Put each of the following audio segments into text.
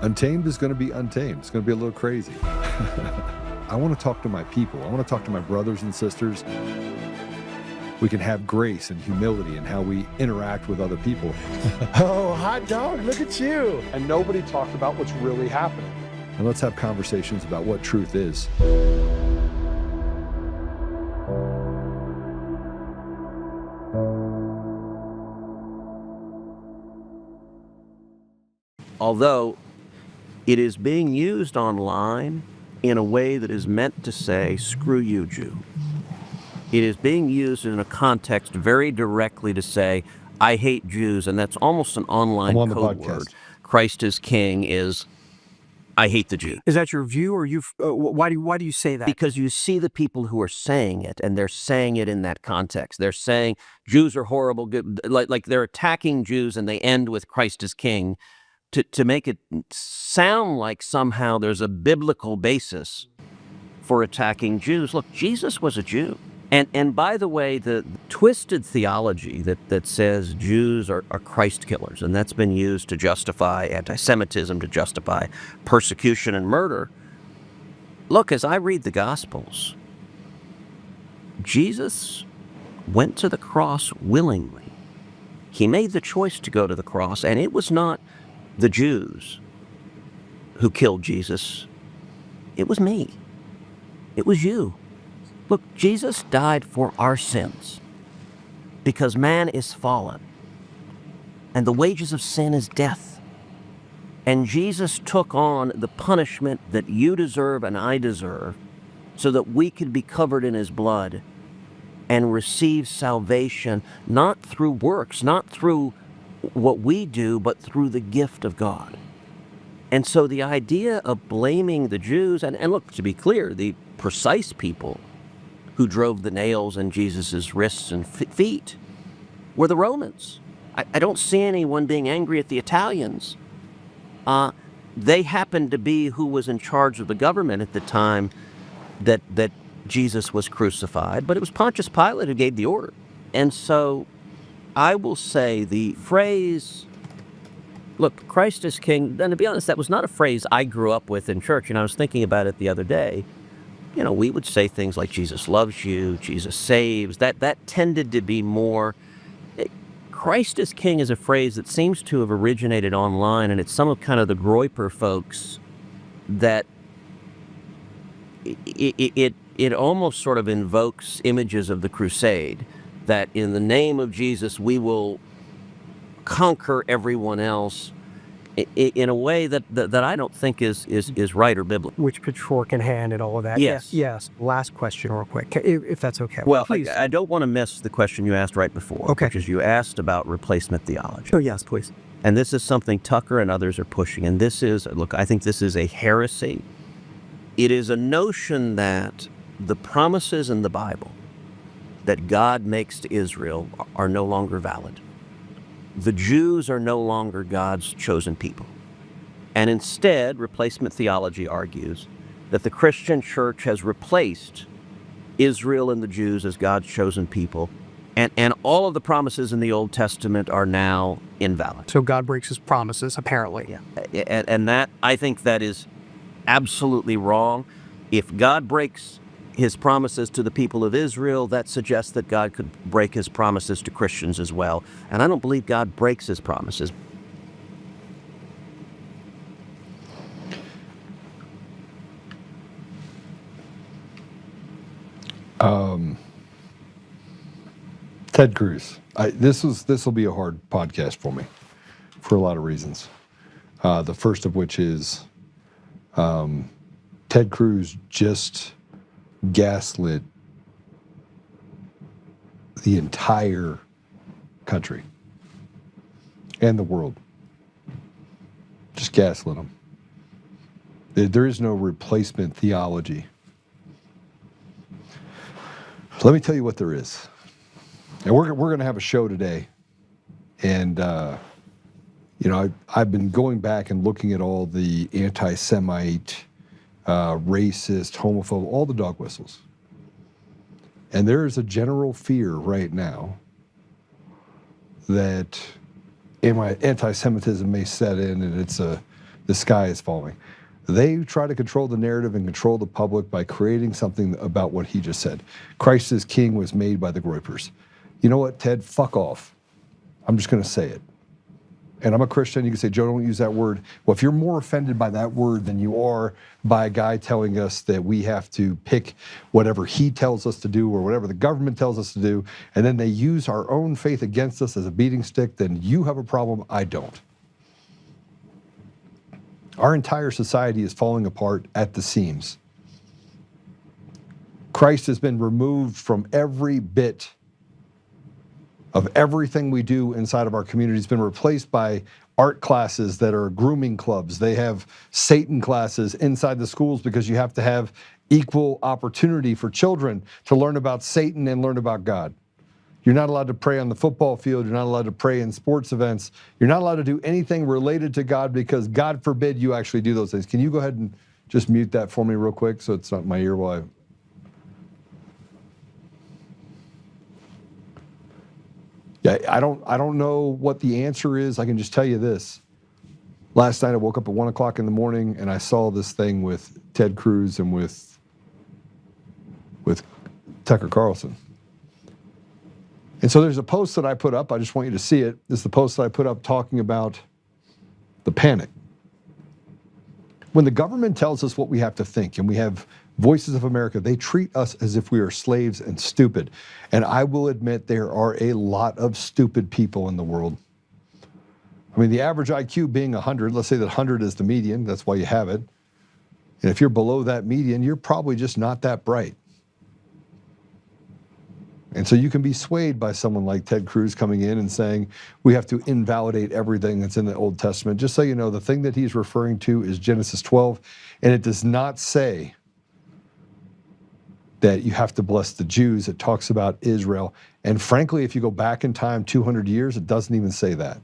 Untamed is going to be untamed. It's going to be a little crazy. I want to talk to my people. I want to talk to my brothers and sisters. We can have grace and humility in how we interact with other people. Oh, hot dog, look at you. And nobody talked about what's really happening. And let's have conversations about what truth is. Although it is being used online in a way that is meant to say, screw you, Jew. It is being used in a context very directly to say, I hate Jews, and that's almost an online code word. Christ is king is, I hate the Jew. Is that your view, or why do you say that? Because you see the people who are saying it, and they're saying it in that context. They're saying Jews are horrible, good, like they're attacking Jews, and they end with Christ is king, to make it sound like somehow there's a biblical basis for attacking Jews. Look, Jesus was a Jew. And by the way, the twisted theology that says Jews are Christ killers, and that's been used to justify anti-Semitism, to justify persecution and murder. Look, as I read the Gospels, Jesus went to the cross willingly. He made the choice to go to the cross, and it was not the Jews who killed Jesus. It was me. It was you. Look, Jesus died for our sins because man is fallen, and the wages of sin is death. And Jesus took on the punishment that you deserve and I deserve so that we could be covered in his blood and receive salvation, not through works, not through what we do, but through the gift of God. And so the idea of blaming the Jews, and look, to be clear, the precise people who drove the nails in Jesus' wrists and feet were the Romans. I don't see anyone being angry at the Italians. They happened to be who was in charge of the government at the time that Jesus was crucified, but it was Pontius Pilate who gave the order. And so I will say the phrase, look, Christ is king, and to be honest, that was not a phrase I grew up with in church, and I was thinking about it the other day. You know, we would say things like Jesus loves you, Jesus saves. That tended to be more. Christ is king is a phrase that seems to have originated online, and it's some of kind of the Groyper folks that it almost sort of invokes images of the crusade, that in the name of Jesus we will conquer everyone else in a way that I don't think is right or biblical. Which pitchfork in hand and all of that. Yes. Yes. Last question real quick, if that's okay. Well, please. I don't want to miss the question you asked right before, okay, which is you asked about replacement theology. Oh, yes, please. And this is something Tucker and others are pushing. And this is, look, I think this is a heresy. It is a notion that the promises in the Bible that God makes to Israel are no longer valid. The Jews are no longer God's chosen people. And instead, replacement theology argues that the Christian church has replaced Israel and the Jews as God's chosen people, and all of the promises in the Old Testament are now invalid. So God breaks his promises, apparently. Yeah. And that, I think that is absolutely wrong. If God breaks his promises to the people of Israel, that suggests that God could break his promises to Christians as well. And I don't believe God breaks his promises. Ted Cruz. This will be a hard podcast for me for a lot of reasons. The first of which is Ted Cruz just gaslit the entire country and the world. Just gaslit them. There is no replacement theology. Let me tell you what there is. And we're going to have a show today. And, you know, I've been going back and looking at all the anti-Semite, racist, homophobe, all the dog whistles. And there is a general fear right now that anti-Semitism may set in, and the sky is falling. They try to control the narrative and control the public by creating something about what he just said. Christ is king was made by the Groypers. You know what, Ted? Fuck off. I'm just going to say it. And I'm a Christian. You can say, Joe, don't use that word. Well, if you're more offended by that word than you are by a guy telling us that we have to pick whatever he tells us to do or whatever the government tells us to do, and then they use our own faith against us as a beating stick, then you have a problem. I don't. Our entire society is falling apart at the seams. Christ has been removed from every bit of everything we do inside of our community. Has been replaced by art classes that are grooming clubs. They have Satan classes inside the schools because you have to have equal opportunity for children to learn about Satan and learn about God. You're not allowed to pray on the football field. You're not allowed to pray in sports events. You're not allowed to do anything related to God because God forbid you actually do those things. Can you go ahead and just mute that for me real quick so it's not in my ear while I... Yeah, I don't know what the answer is. I can just tell you this. Last night I woke up at 1 o'clock in the morning and I saw this thing with Ted Cruz and with Tucker Carlson. And so there's a post that I put up. I just want you to see it. This is the post that I put up talking about the panic. When the government tells us what we have to think, and we have Voices of America, they treat us as if we are slaves and stupid. And I will admit there are a lot of stupid people in the world. I mean, the average IQ being 100, let's say that 100 is the median, that's why you have it. And if you're below that median, you're probably just not that bright. And so you can be swayed by someone like Ted Cruz coming in and saying, we have to invalidate everything that's in the Old Testament. Just so you know, the thing that he's referring to is Genesis 12, and it does not say that you have to bless the Jews. It talks about Israel. And frankly, if you go back in time 200 years, it doesn't even say that.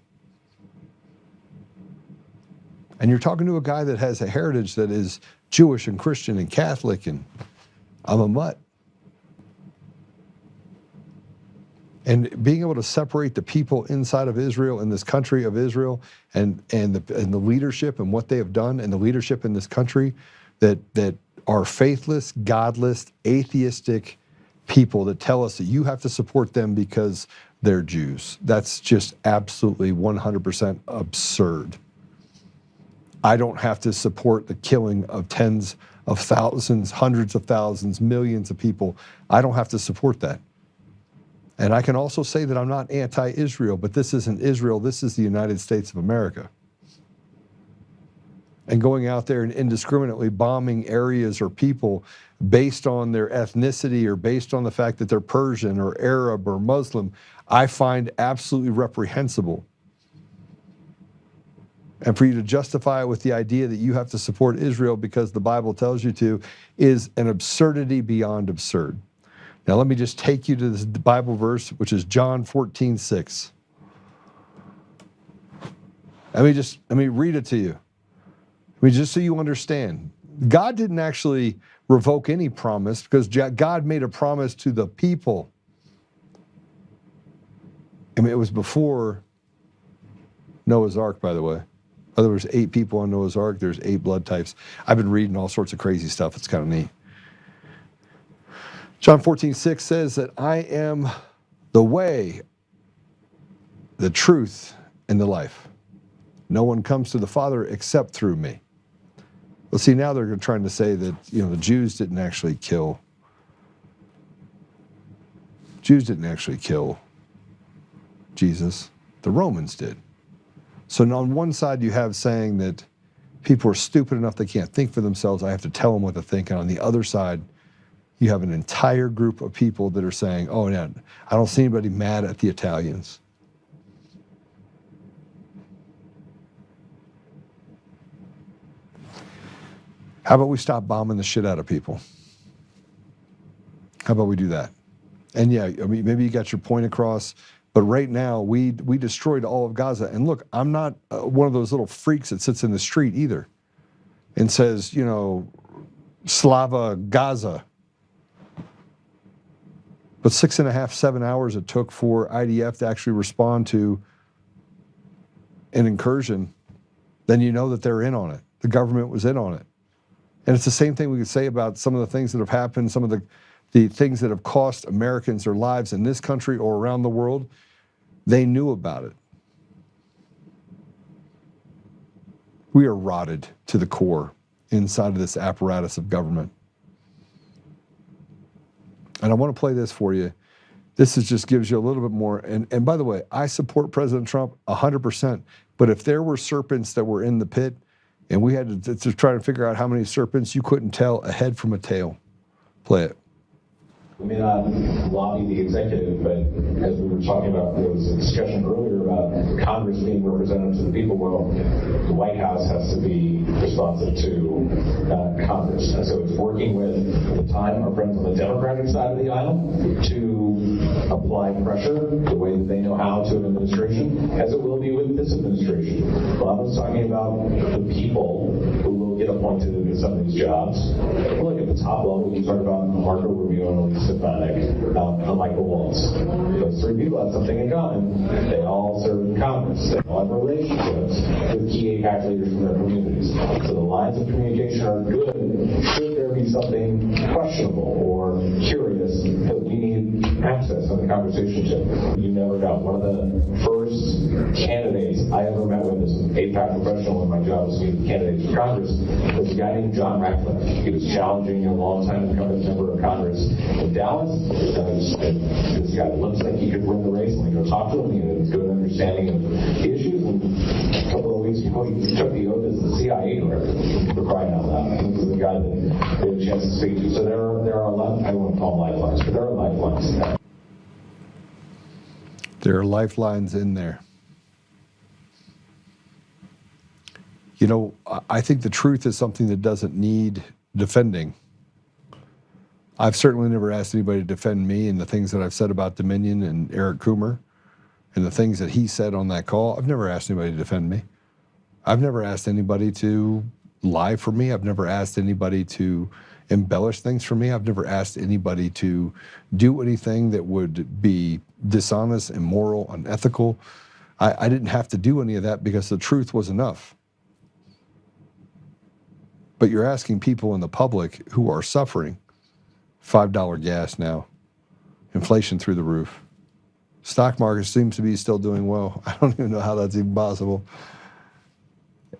And you're talking to a guy that has a heritage that is Jewish and Christian and Catholic, and I'm a mutt. And being able to separate the people inside of Israel, in this country of Israel, and the leadership and what they have done, and the leadership in this country that are faithless, godless, atheistic people that tell us that you have to support them because they're Jews. That's just absolutely 100% absurd. I don't have to support the killing of tens of thousands, hundreds of thousands, millions of people. I don't have to support that. And I can also say that I'm not anti-Israel, but this isn't Israel, this is the United States of America. And going out there and indiscriminately bombing areas or people based on their ethnicity or based on the fact that they're Persian or Arab or Muslim, I find absolutely reprehensible. And for you to justify it with the idea that you have to support Israel because the Bible tells you to is an absurdity beyond absurd. Now let me just take you to this Bible verse, which is John 14:6. Let me read it to you. I mean, just so you understand. God didn't actually revoke any promise because God made a promise to the people. I mean, it was before Noah's Ark, by the way. There was 8 people on Noah's Ark. There's 8 blood types. I've been reading all sorts of crazy stuff. It's kind of neat. John 14:6 says that I am the way, the truth, and the life. No one comes to the Father except through me. Well, see, now they're trying to say that, the Jews didn't actually kill Jesus. The Romans did. So on one side you have saying that people are stupid enough they can't think for themselves. I have to tell them what to think. And on the other side, you have an entire group of people that are saying, oh, yeah, I don't see anybody mad at the Italians. How about we stop bombing the shit out of people? How about we do that? And yeah, I mean, maybe you got your point across, but right now we destroyed all of Gaza. And look, I'm not one of those little freaks that sits in the street either and says, Slava Gaza. But 6.5, 7 hours it took for IDF to actually respond to an incursion then you know that they're in on it. The government was in on it. And it's the same thing we could say about some of the things that have happened, some of the things that have cost Americans their lives in this country or around the world. They knew about it. We are rotted to the core inside of this apparatus of government. And I want to play this for you. This just gives you a little bit more. And by the way, I support President Trump 100%. But if there were serpents that were in the pit, and we had to try to figure out how many serpents, you couldn't tell a head from a tail. Play it. We may not lobby the executive, but as we were talking about, there was a discussion earlier about Congress being representative to the people. Well, the White House has to be responsive to Congress. And so it's working with, at the time, our friends on the Democratic side of the aisle to apply pressure the way that they know how to an administration, as it will be with this administration. Bob was talking about the people who will get appointed into some of these jobs. Look at the top level, you talk about Marco Rubio and and Michael Waltz. Those three people have something in common. They all serve in Congress. They all have relationships with key AIPAC leaders from their communities. So the lines of communication are good. Should there be something questionable or curious that we need access on the conversation to? You never got one of the first candidates I ever met with as an AIPAC professional when my job was to meet with candidates for Congress was a guy named John Ratcliffe. He was challenging a longtime incumbent member of Congress in Dallas. This guy looks like he could win the race. And we go talk to him. He had a good understanding of the issues. And a couple of weeks ago, he took the oath as the CIA director for crying out loud. This is the guy that we had a chance to speak to. So there are a lot, I don't want to call them lifelines, but there are lifelines in there. There are lifelines in there. You know, I think the truth is something that doesn't need defending. I've certainly never asked anybody to defend me and the things that I've said about Dominion and Eric Coomer and the things that he said on that call. I've never asked anybody to defend me. I've never asked anybody to lie for me. I've never asked anybody to embellish things for me. I've never asked anybody to do anything that would be dishonest, immoral, unethical. I didn't have to do any of that because the truth was enough. But you're asking people in the public who are suffering, $5 gas now, inflation through the roof. Stock market seems to be still doing well. I don't even know how that's even possible.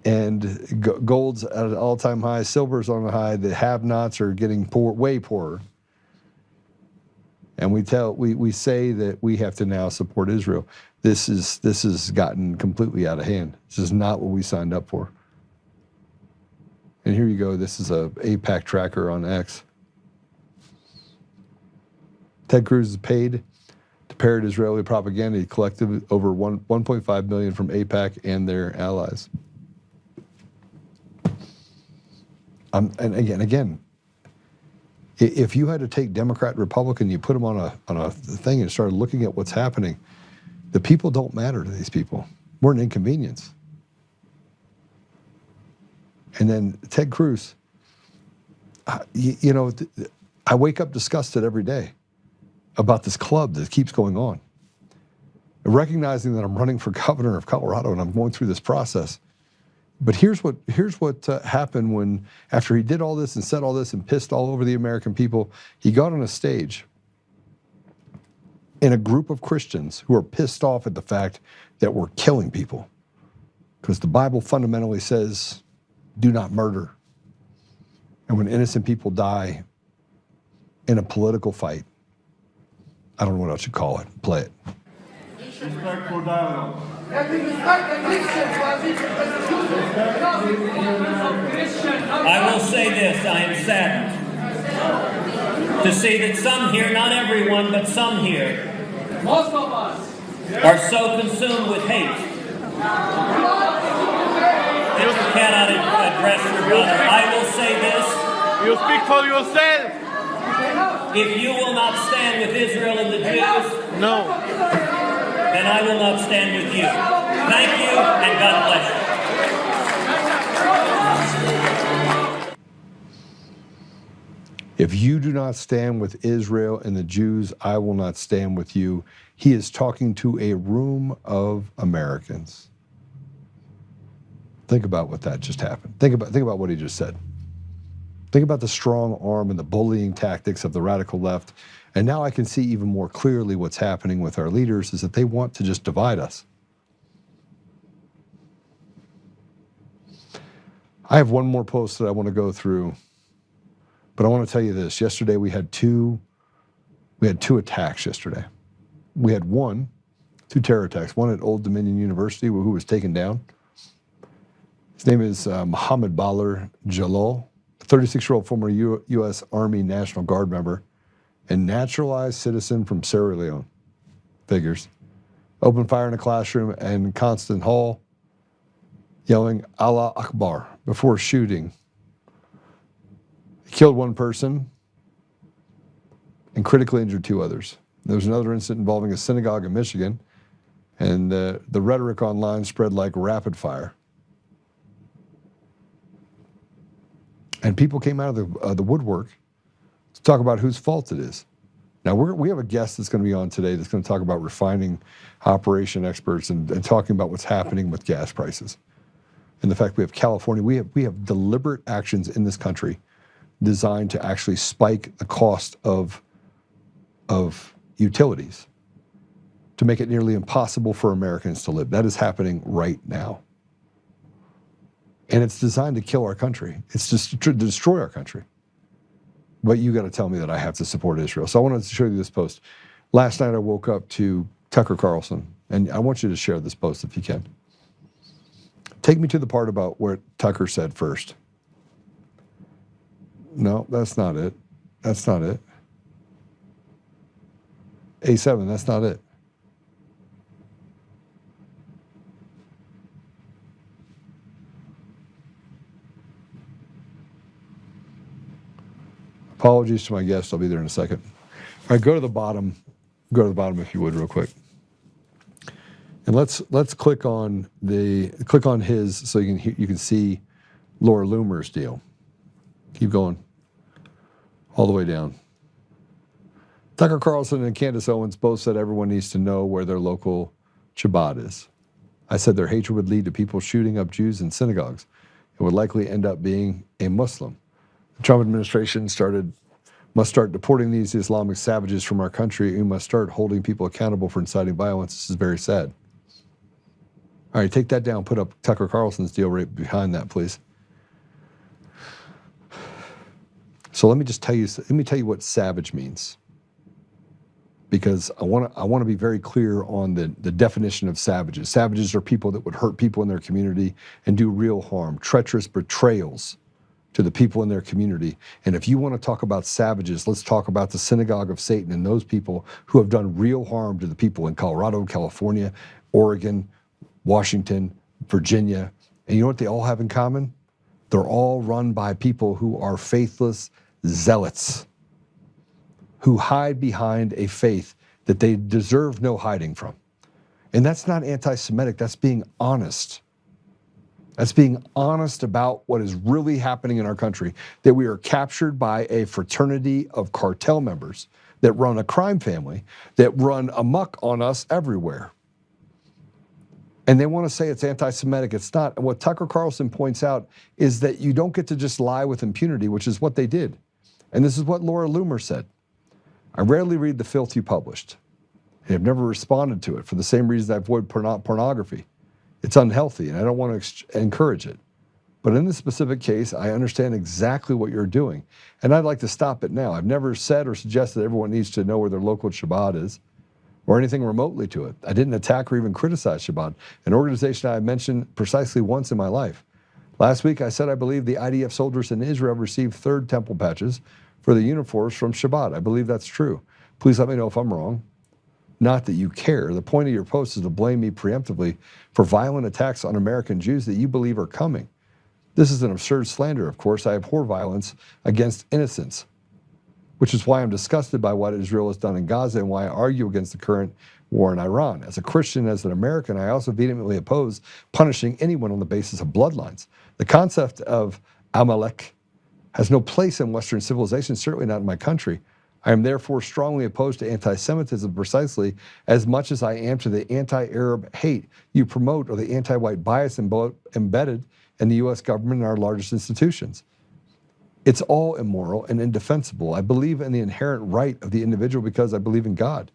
And gold's at an all-time high, silver's on a high. The have-nots are getting poor, way poorer. And we say that we have to now support Israel. This has gotten completely out of hand. This is not what we signed up for. And here you go. This is a AIPAC tracker on X. Ted Cruz is paid to parrot Israeli propaganda. He collected over $1.5 million from AIPAC and their allies. And again, if you had to take Democrat, Republican, you put them on a thing and started looking at what's happening, the people don't matter to these people. We're an inconvenience. And then Ted Cruz, you know, I wake up disgusted every day about this club that keeps going on. Recognizing that I'm running for governor of Colorado and I'm going through this process. But here's what happened when, after he did all this and said all this and pissed all over the American people, he got on a stage in a group of Christians who are pissed off at the fact that we're killing people. Because the Bible fundamentally says, do not murder. And when innocent people die in a political fight, I don't know what else you call it. Play it. Respectful dialogue. I will say this, I am saddened to see that some here, not everyone, but some here, most of us, are so consumed with hate that you cannot address your brother. I will say this. You speak for yourself. If you will not stand with Israel and the Jews, No. then I will not stand with you. Thank you, and God bless you. If you do not stand with Israel and the Jews, I will not stand with you. He is talking to a room of Americans. Think about what that just happened. Think about what he just said. Think about the strong arm and the bullying tactics of the radical left. And now I can see even more clearly what's happening with our leaders is that they want to just divide us. I have one more post that I want to go through, but I want to tell you this. Yesterday we had two attacks yesterday. We had two terror attacks, one at Old Dominion University who was taken down. His name is Mohammed Baller Jalal, a 36-year-old former U.S. Army National Guard member and naturalized citizen from Sierra Leone. Figures. Opened fire in a classroom and Constant Hall, yelling Allah Akbar before shooting. He killed one person and critically injured two others. There was another incident involving a synagogue in Michigan, and the rhetoric online spread like rapid fire. And people came out of the woodwork to talk about whose fault it is. Now, we have a guest that's going to be on today that's going to talk about refining operation experts and talking about what's happening with gas prices. And the fact we have California, we have deliberate actions in this country designed to actually spike the cost of utilities to make it nearly impossible for Americans to live. That is happening right now. And it's designed to kill our country. It's just to destroy our country. But you got to tell me that I have to support Israel. So I wanted to show you this post. Last night I woke up to Tucker Carlson, and I want you to share this post if you can. Take me to the part about where Tucker said first. No, that's not it. That's not it. A7, that's not it. Apologies to my guest. I'll be there in a second. All right, go to the bottom. Go to the bottom if you would, real quick. And let's click on his so you can see Laura Loomer's deal. Keep going. All the way down. Tucker Carlson and Candace Owens both said everyone needs to know where their local Shabbat is. I said their hatred would lead to people shooting up Jews in synagogues. It would likely end up being a Muslim. The Trump administration must start deporting these Islamic savages from our country. We must start holding people accountable for inciting violence. This is very sad. All right, take that down. Put up Tucker Carlson's deal right behind that, please. So let me tell you what savage means, because I want to be very clear on the definition of savages. Savages are people that would hurt people in their community and do real harm, treacherous betrayals to the people in their community. And if you want to talk about savages, let's talk about the synagogue of Satan and those people who have done real harm to the people in Colorado, California, Oregon, Washington, Virginia. And you know what they all have in common? They're all run by people who are faithless zealots, who hide behind a faith that they deserve no hiding from. And that's not anti-Semitic, that's being honest. That's being honest about what is really happening in our country, that we are captured by a fraternity of cartel members that run a crime family, that run amok on us everywhere. And they want to say it's anti-Semitic. It's not. And what Tucker Carlson points out is that you don't get to just lie with impunity, which is what they did. And this is what Laura Loomer said. I rarely read the filth you published. I have never responded to it for the same reason I avoid pornography. It's unhealthy, and I don't want to encourage it. But in this specific case, I understand exactly what you're doing, and I'd like to stop it now. I've never said or suggested everyone needs to know where their local Shabbat is, or anything remotely to it. I didn't attack or even criticize Shabbat, an organization I mentioned precisely once in my life. Last week, I said I believe the IDF soldiers in Israel received third temple patches for the uniforms from Shabbat. I believe that's true. Please let me know if I'm wrong. Not that you care. The point of your post is to blame me preemptively for violent attacks on American Jews that you believe are coming. This is an absurd slander, of course. I abhor violence against innocents, which is why I'm disgusted by what Israel has done in Gaza and why I argue against the current war in Iran. As a Christian, as an American, I also vehemently oppose punishing anyone on the basis of bloodlines. The concept of Amalek has no place in Western civilization, certainly not in my country. I am therefore strongly opposed to anti-Semitism precisely as much as I am to the anti-Arab hate you promote or the anti-white bias embedded in the U.S. government and our largest institutions. It's all immoral and indefensible. I believe in the inherent right of the individual because I believe in God.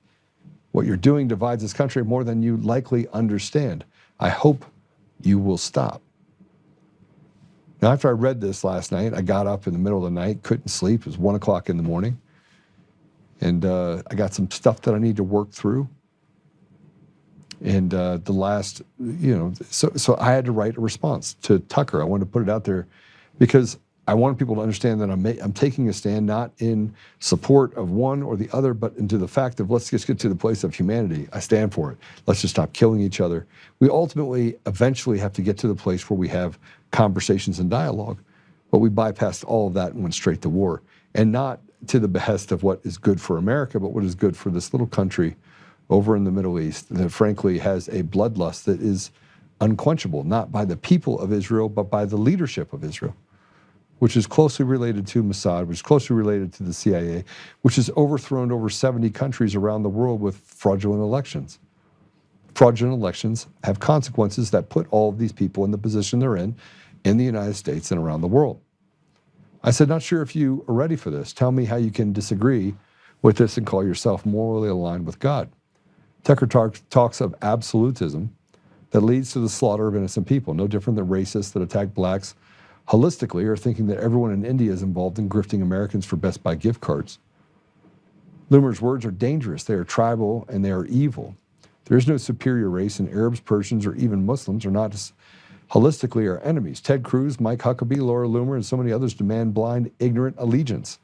What you're doing divides this country more than you likely understand. I hope you will stop. Now, after I read this last night, I got up in the middle of the night, couldn't sleep. It was 1 o'clock in the morning. And I got some stuff that I need to work through. And so I had to write a response to Tucker. I wanted to put it out there because I want people to understand that I'm taking a stand not in support of one or the other, but into the fact of let's just get to the place of humanity. I stand for it. Let's just stop killing each other. We ultimately, eventually have to get to the place where we have conversations and dialogue, but we bypassed all of that and went straight to war. And not to the behest of what is good for America, but what is good for this little country over in the Middle East that frankly has a bloodlust that is unquenchable, not by the people of Israel, but by the leadership of Israel, which is closely related to Mossad, which is closely related to the CIA, which has overthrown over 70 countries around the world with fraudulent elections. Fraudulent elections have consequences that put all of these people in the position they're in the United States and around the world. I said, not sure if you are ready for this. Tell me how you can disagree with this and call yourself morally aligned with God. Tucker talks of absolutism that leads to the slaughter of innocent people, no different than racists that attack blacks holistically or thinking that everyone in India is involved in grifting Americans for Best Buy gift cards. Loomer's words are dangerous. They are tribal and they are evil. There is no superior race, and Arabs, Persians, or even Muslims are not holistically our enemies. Ted Cruz, Mike Huckabee, Laura Loomer, and so many others demand blind, ignorant allegiance,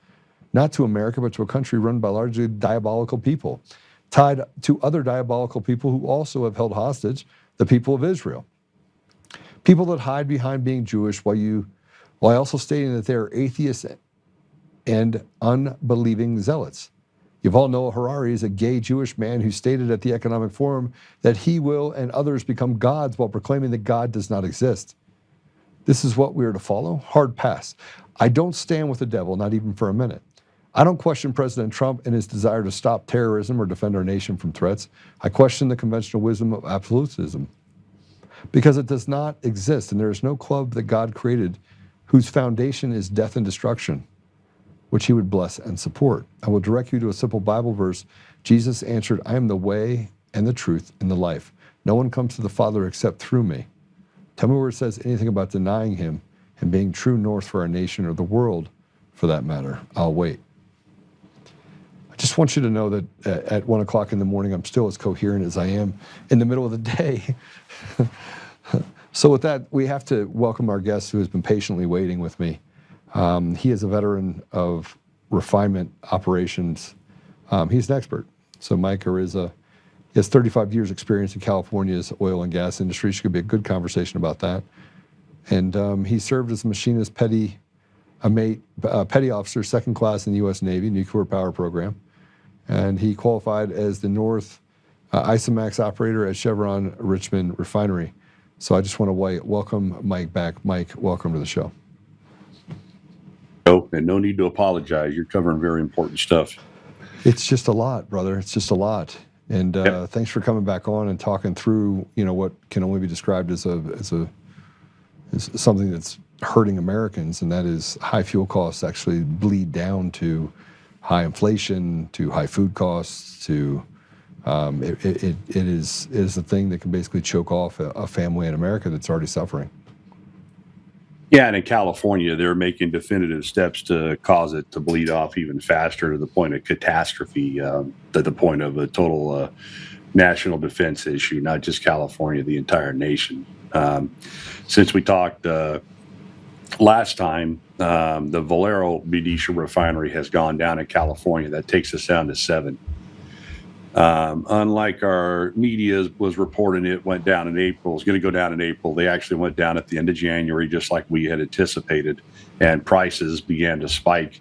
not to America, but to a country run by largely diabolical people, tied to other diabolical people who also have held hostage the people of Israel. People that hide behind being Jewish while also stating that they are atheists and unbelieving zealots. Yuval Noah Harari is a gay Jewish man who stated at the Economic Forum that he will and others become gods while proclaiming that God does not exist. This is what we are to follow? Hard pass. I don't stand with the devil, not even for a minute. I don't question President Trump and his desire to stop terrorism or defend our nation from threats. I question the conventional wisdom of absolutism because it does not exist, and there is no club that God created whose foundation is death and destruction, which he would bless and support. I will direct you to a simple Bible verse. Jesus answered, I am the way and the truth and the life. No one comes to the Father except through me. Tell me where it says anything about denying him and being true north for our nation or the world, for that matter. I'll wait. I just want you to know that at 1 o'clock in the morning, I'm still as coherent as I am in the middle of the day. So with that, we have to welcome our guest who has been patiently waiting with me. He is a veteran of refinement operations. He's an expert. So Mike Ariza, he has 35 years experience in California's oil and gas industry. Should be a good conversation about that. And he served as a machinist petty officer, second class in the U.S. Navy, nuclear power program. And he qualified as the North ISOMAX operator at Chevron Richmond refinery. So I just want to welcome Mike back. Mike, welcome to the show. And no need to apologize. You're covering very important stuff. It's just a lot, brother. It's just a lot. And thanks for coming back on and talking through, what can only be described as something that's hurting Americans, and that is high fuel costs actually bleed down to high inflation, to high food costs, to it is a thing that can basically choke off a family in America that's already suffering. Yeah, and in California, they're making definitive steps to cause it to bleed off even faster to the point of catastrophe, to the point of a total national defense issue, not just California, the entire nation. Since we talked last time, the Valero Benicia refinery has gone down in California. That takes us down to 7. Unlike our media was reporting it went down in April, it's going to go down in April. They actually went down at the end of January, just like we had anticipated, and prices began to spike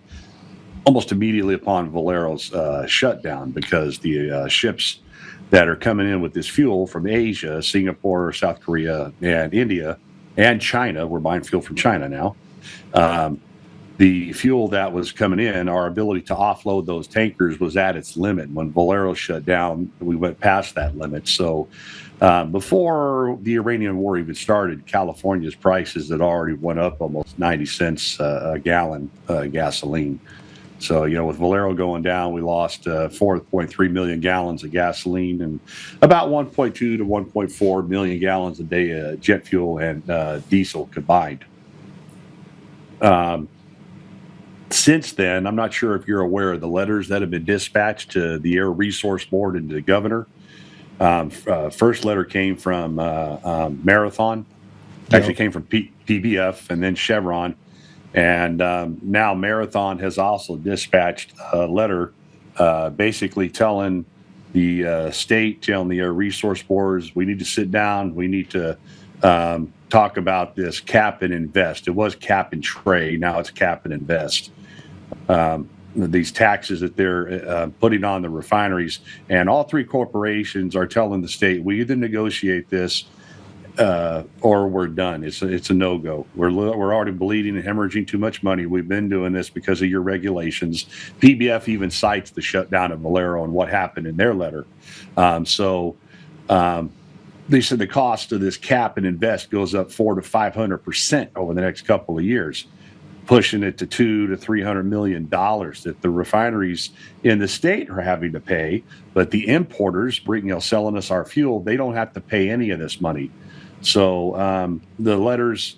almost immediately upon Valero's shutdown because the ships that are coming in with this fuel from Asia, Singapore, South Korea, and India, and China, we're buying fuel from China now, the fuel that was coming in, our ability to offload those tankers was at its limit. When Valero shut down, we went past that limit. So before the Iranian war even started, California's prices had already went up almost 90 cents a gallon gasoline. So, with Valero going down, we lost 4.3 million gallons of gasoline and about 1.2 to 1.4 million gallons a day of jet fuel and diesel combined. Since then, I'm not sure if you're aware of the letters that have been dispatched to the Air Resource Board and to the governor. First letter came from Marathon, actually came from PBF and then Chevron. And now Marathon has also dispatched a letter basically telling the state, telling the Air Resource Boards, we need to sit down, we need to talk about this cap and invest. It was cap and trade, now it's cap and invest. These taxes that they're putting on the refineries, and all three corporations are telling the state, we either negotiate this or we're done. It's a no-go. We're already bleeding and hemorrhaging too much money. We've been doing this because of your regulations. PBF even cites the shutdown of Valero and what happened in their letter. They said the cost of this cap and invest goes up 400 to 500% over the next couple of years, pushing it to $200 to $300 million that the refineries in the state are having to pay. But the importers selling us our fuel, they don't have to pay any of this money. So the letters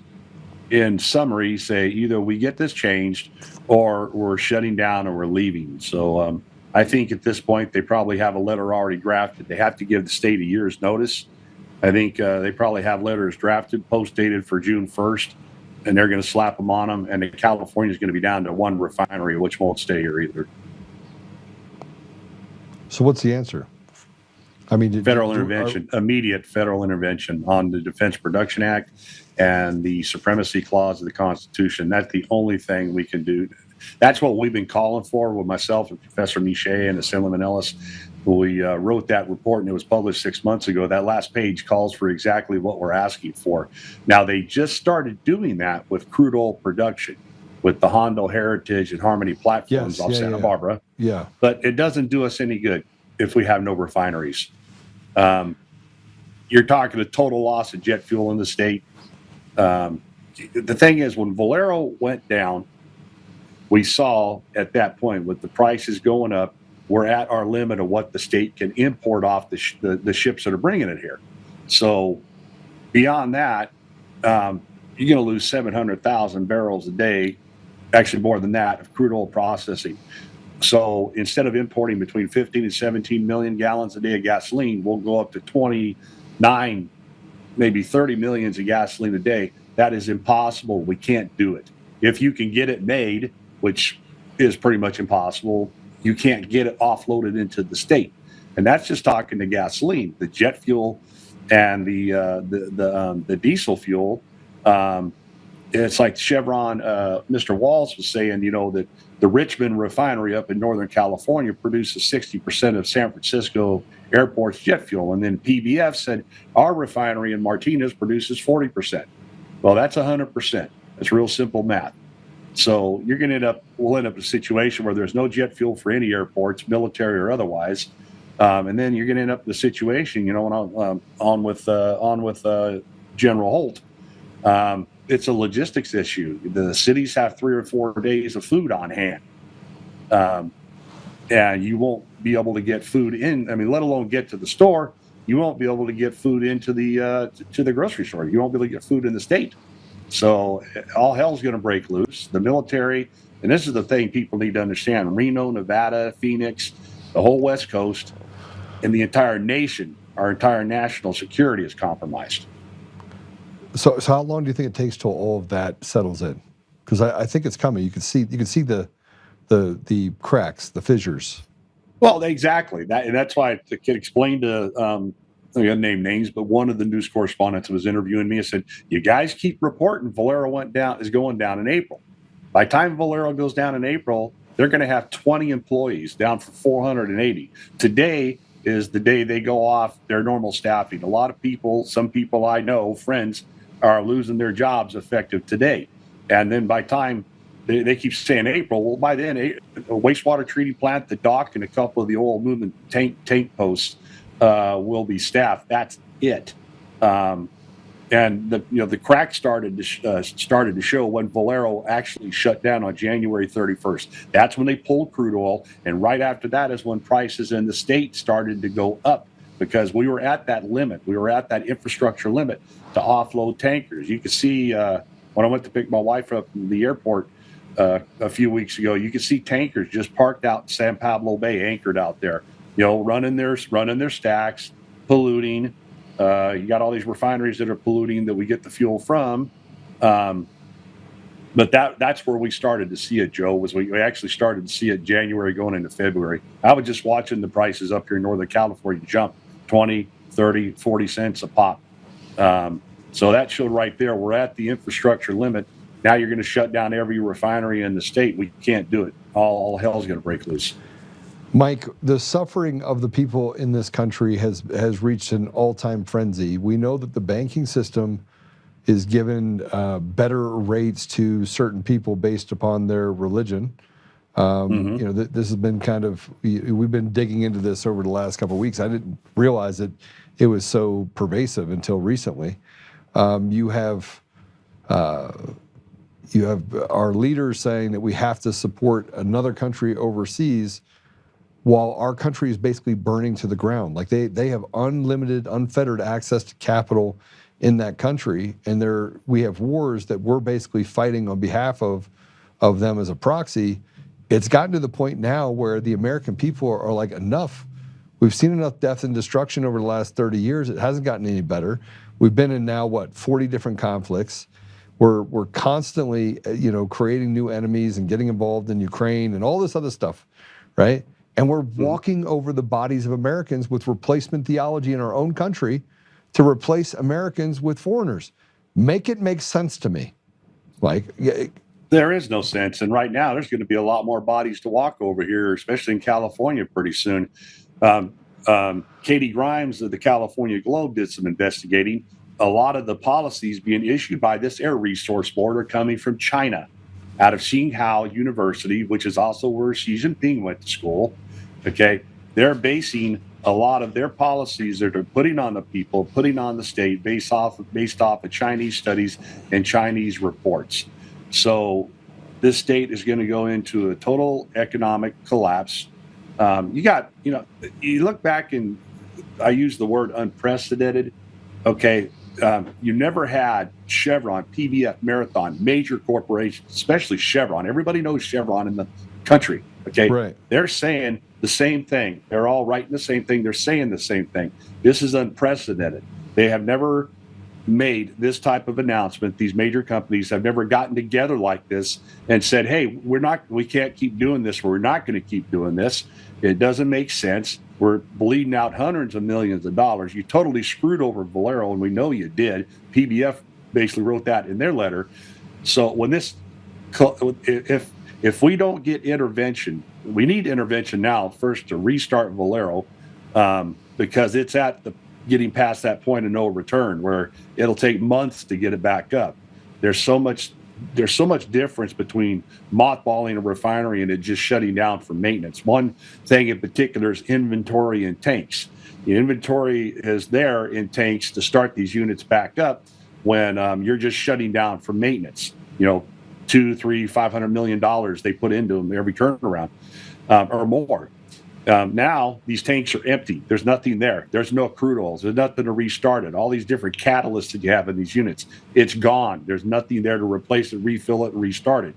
in summary say either we get this changed or we're shutting down or we're leaving. So I think at this point they probably have a letter already drafted. They have to give the state a year's notice. I think they probably have letters drafted, post-dated for June 1st, and they're going to slap them on them. And California is going to be down to one refinery, which won't stay here either. So what's the answer? I mean, federal intervention, immediate federal intervention on the Defense Production Act and the Supremacy Clause of the Constitution. That's the only thing we can do. That's what we've been calling for with myself and Professor Miche and Assemblyman Ellis. We wrote that report and it was published 6 months ago. That last page calls for exactly what we're asking for. Now, they just started doing that with crude oil production, with the Hondo Heritage and Harmony platforms off Santa Barbara. Yeah. But it doesn't do us any good if we have no refineries. You're talking a total loss of jet fuel in the state. The thing is, when Valero went down, we saw at that point with the prices going up, we're at our limit of what the state can import off the ships that are bringing it here. So beyond that, you're going to lose 700,000 barrels a day, actually more than that, of crude oil processing. So instead of importing between 15 and 17 million gallons a day of gasoline, we'll go up to 29, maybe 30 millions of gasoline a day. That is impossible. We can't do it. If you can get it made, which is pretty much impossible, you can't get it offloaded into the state. And that's just talking to gasoline. The jet fuel and the diesel fuel, it's like Chevron, Mr. Waltz was saying, that the Richmond refinery up in Northern California produces 60% of San Francisco airport's jet fuel. And then PBF said our refinery in Martinez produces 40%. Well, that's 100%. That's real simple math. So we'll end up in a situation where there's no jet fuel for any airports, military or otherwise. And then you're going to end up in the situation, on with General Holt. It's a logistics issue. The cities have 3 or 4 days of food on hand. And you won't be able to get food in, let alone get to the store. You won't be able to get food into the grocery store. You won't be able to get food in the state. So all hell's going to break loose. The military, and this is the thing people need to understand, Reno, Nevada, Phoenix, the whole West Coast, and the entire nation, our entire national security is compromised. So how long do you think it takes till all of that settles in? Because I think it's coming. You can see the cracks, the fissures. Well, exactly. That's why I can explain to I'm going to name names, but one of the news correspondents who was interviewing me and said, "You guys keep reporting Valero is going down in April. By the time Valero goes down in April, they're going to have 20 employees down from 480. Today is the day they go off their normal staffing. A lot of people, some people I know, friends, are losing their jobs effective today. And then by the time they keep saying April. Well, by then, a wastewater treating plant, the dock, and a couple of the oil movement tank posts will be staffed. That's it. And the crack started to show when Valero actually shut down on January 31st. That's when they pulled crude oil, and right after that is when prices in the state started to go up because we were at that limit. We were at that infrastructure limit to offload tankers. You could see when I went to pick my wife up from the airport a few weeks ago, you could see tankers just parked out in San Pablo Bay, anchored out there, running their stacks, polluting. You got all these refineries that are polluting that we get the fuel from. But that's where we started to see it, Joe, was we actually started to see it January going into February. I was just watching the prices up here in Northern California jump 20, 30, 40 cents a pop. So that showed right there, we're at the infrastructure limit. Now you're going to shut down every refinery in the state. We can't do it. All hell's going to break loose. Mike, the suffering of the people in this country has reached an all-time frenzy. We know that the banking system is given better rates to certain people based upon their religion. This has been we've been digging into this over the last couple of weeks. I didn't realize that it was so pervasive until recently. You have our leaders saying that we have to support another country overseas while our country is basically burning to the ground. Like they have unlimited, unfettered access to capital in that country, and we have wars that we're basically fighting on behalf of them as a proxy. It's gotten to the point now where the American people are like, enough. We've seen enough death and destruction over the last 30 years. It hasn't gotten any better. We've been in now, 40 different conflicts. We're constantly, creating new enemies and getting involved in Ukraine and all this other stuff, right? And we're walking over the bodies of Americans with replacement theology in our own country to replace Americans with foreigners. Make it make sense to me. There is no sense. And right now, there's going to be a lot more bodies to walk over here, especially in California pretty soon. Katie Grimes of the California Globe did some investigating. A lot of the policies being issued by this Air Resource Board are coming from China, out of Tsinghua University, which is also where Xi Jinping went to school. Okay, they're basing a lot of their policies that they're putting on the people, putting on the state, based off of Chinese studies and Chinese reports. So this state is going to go into a total economic collapse. You look back and I use the word unprecedented. Okay, you never had Chevron, PBF, Marathon, major corporations, especially Chevron. Everybody knows Chevron in the country. Okay, right. They're saying the same thing. They're all writing the same thing. They're saying the same thing. This is unprecedented. They have never made this type of announcement. These major companies have never gotten together like this and said, hey, we can't keep doing this. We're not going to keep doing this. It doesn't make sense. We're bleeding out hundreds of millions of dollars. You totally screwed over Valero, and we know you did. PBF basically wrote that in their letter. So when if we don't get intervention, we need intervention now first to restart Valero, because it's getting past that point of no return where it'll take months to get it back up. There's so much difference between mothballing a refinery and it just shutting down for maintenance. One thing in particular is inventory in tanks. The inventory is there in tanks to start these units back up when you're just shutting down for maintenance. $200, $300, $500 million they put into them every turnaround or more. Now these tanks are empty. There's nothing there. There's no crude oils. There's nothing to restart it. All these different catalysts that you have in these units, it's gone. There's nothing there to replace it, refill it, and restart it.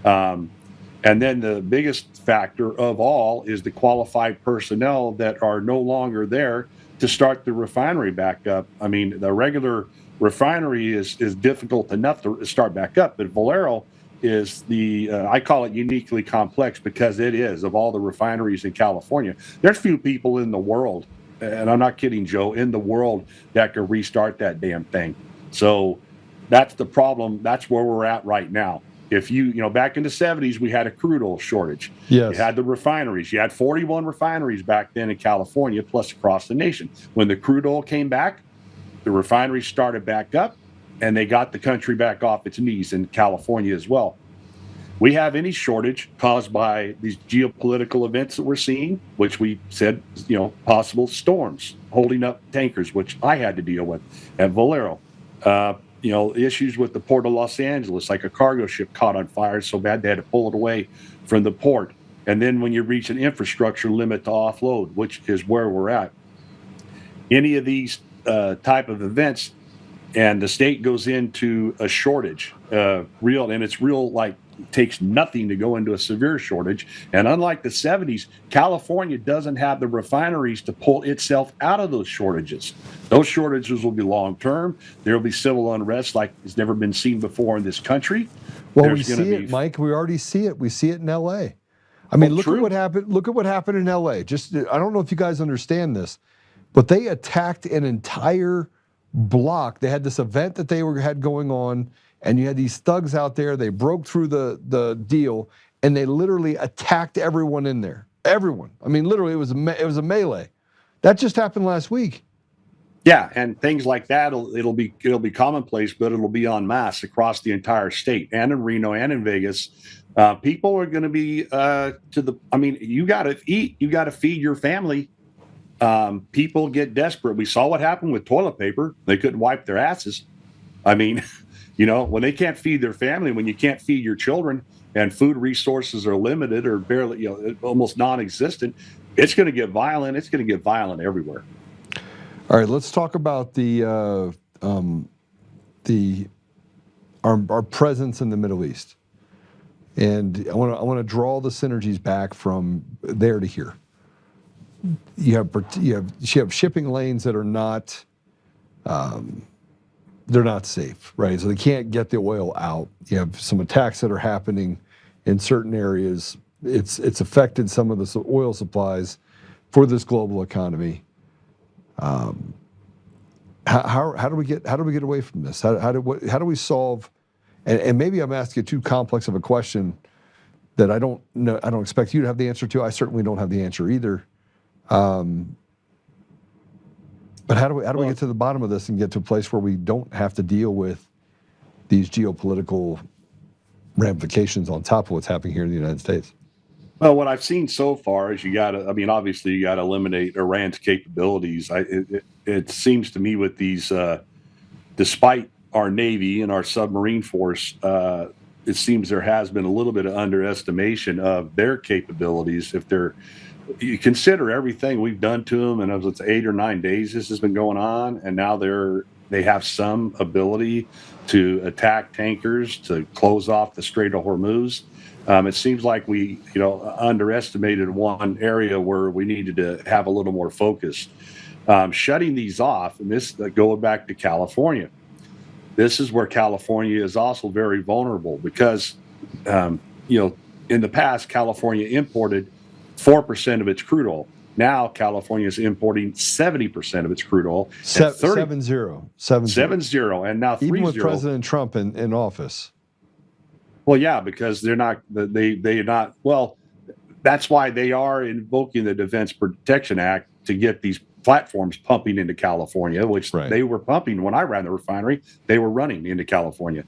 And then the biggest factor of all is the qualified personnel that are no longer there to start the refinery back up. I mean, the regular refinery is difficult enough to start back up, but Valero is I call it uniquely complex because it is. Of all the refineries in California, there's few people in the world, and I'm not kidding, Joe, in the world that can restart that damn thing. So that's the problem. That's where we're at right now. If back in the 70s, we had a crude oil shortage. Yes. You had the refineries. You had 41 refineries back then in California, plus across the nation. When the crude oil came back, the refineries started back up, and they got the country back off its knees in California as well. we have any shortage caused by these geopolitical events that we're seeing, which we said, possible storms holding up tankers, which I had to deal with at Valero. Issues with the port of Los Angeles, like a cargo ship caught on fire so bad they had to pull it away from the port. And then when you reach an infrastructure limit to offload, which is where we're at, any of these type of events, and the state goes into a shortage, takes nothing to go into a severe shortage. And unlike the 70s, California doesn't have the refineries to pull itself out of those shortages. Those shortages will be long-term. There will be civil unrest like has never been seen before in this country. Well, we see it, Mike. We already see it. We see it in L.A. I mean, look at what happened. Look at what happened in L.A. I don't know if you guys understand this, but they attacked an entire block. They had this event that they had going on, and you had these thugs out there. They broke through the deal, and they literally attacked everyone in there. Everyone. I mean, literally, it was a melee. That just happened last week. Yeah, and things like that, it'll be commonplace, but it'll be en masse across the entire state, and in Reno and in Vegas. People are going to be you got to eat, you got to feed your family. People get desperate. We saw what happened with toilet paper. They couldn't wipe their asses. I mean, when they can't feed their family, when you can't feed your children, and food resources are limited or barely, almost non-existent, it's going to get violent. It's going to get violent everywhere. All right, let's talk about our presence in the Middle East, and I want to draw the synergies back from there to here. You have shipping lanes that are not they're not safe, right? So they can't get the oil out. You have some attacks that are happening in certain areas. It's affected some of the oil supplies for this global economy. How do we get away from this? How do we solve? And maybe I'm asking too complex of a question that I don't know. I don't expect you to have the answer to. I certainly don't have the answer either. But how do we get to the bottom of this and get to a place where we don't have to deal with these geopolitical ramifications on top of what's happening here in the United States? Well, what I've seen so far is obviously you got to eliminate Iran's capabilities. It seems to me with these, despite our Navy and our submarine force, it seems there has been a little bit of underestimation of their capabilities. You consider everything we've done to them, and it was 8 or 9 days this has been going on, and now they have some ability to attack tankers, to close off the Strait of Hormuz. It seems like we, underestimated one area where we needed to have a little more focus. Shutting these off, and this going back to California, this is where California is also very vulnerable because, in the past, California imported 4% of its crude oil. Now California is importing 70% of its crude oil. 7-0. 7-0, and now 3-0. Even with President Trump in office. Well, yeah, because they're not. Well, that's why they are invoking the Defense Protection Act to get these platforms pumping into California, which they were pumping when I ran the refinery. They were running into California.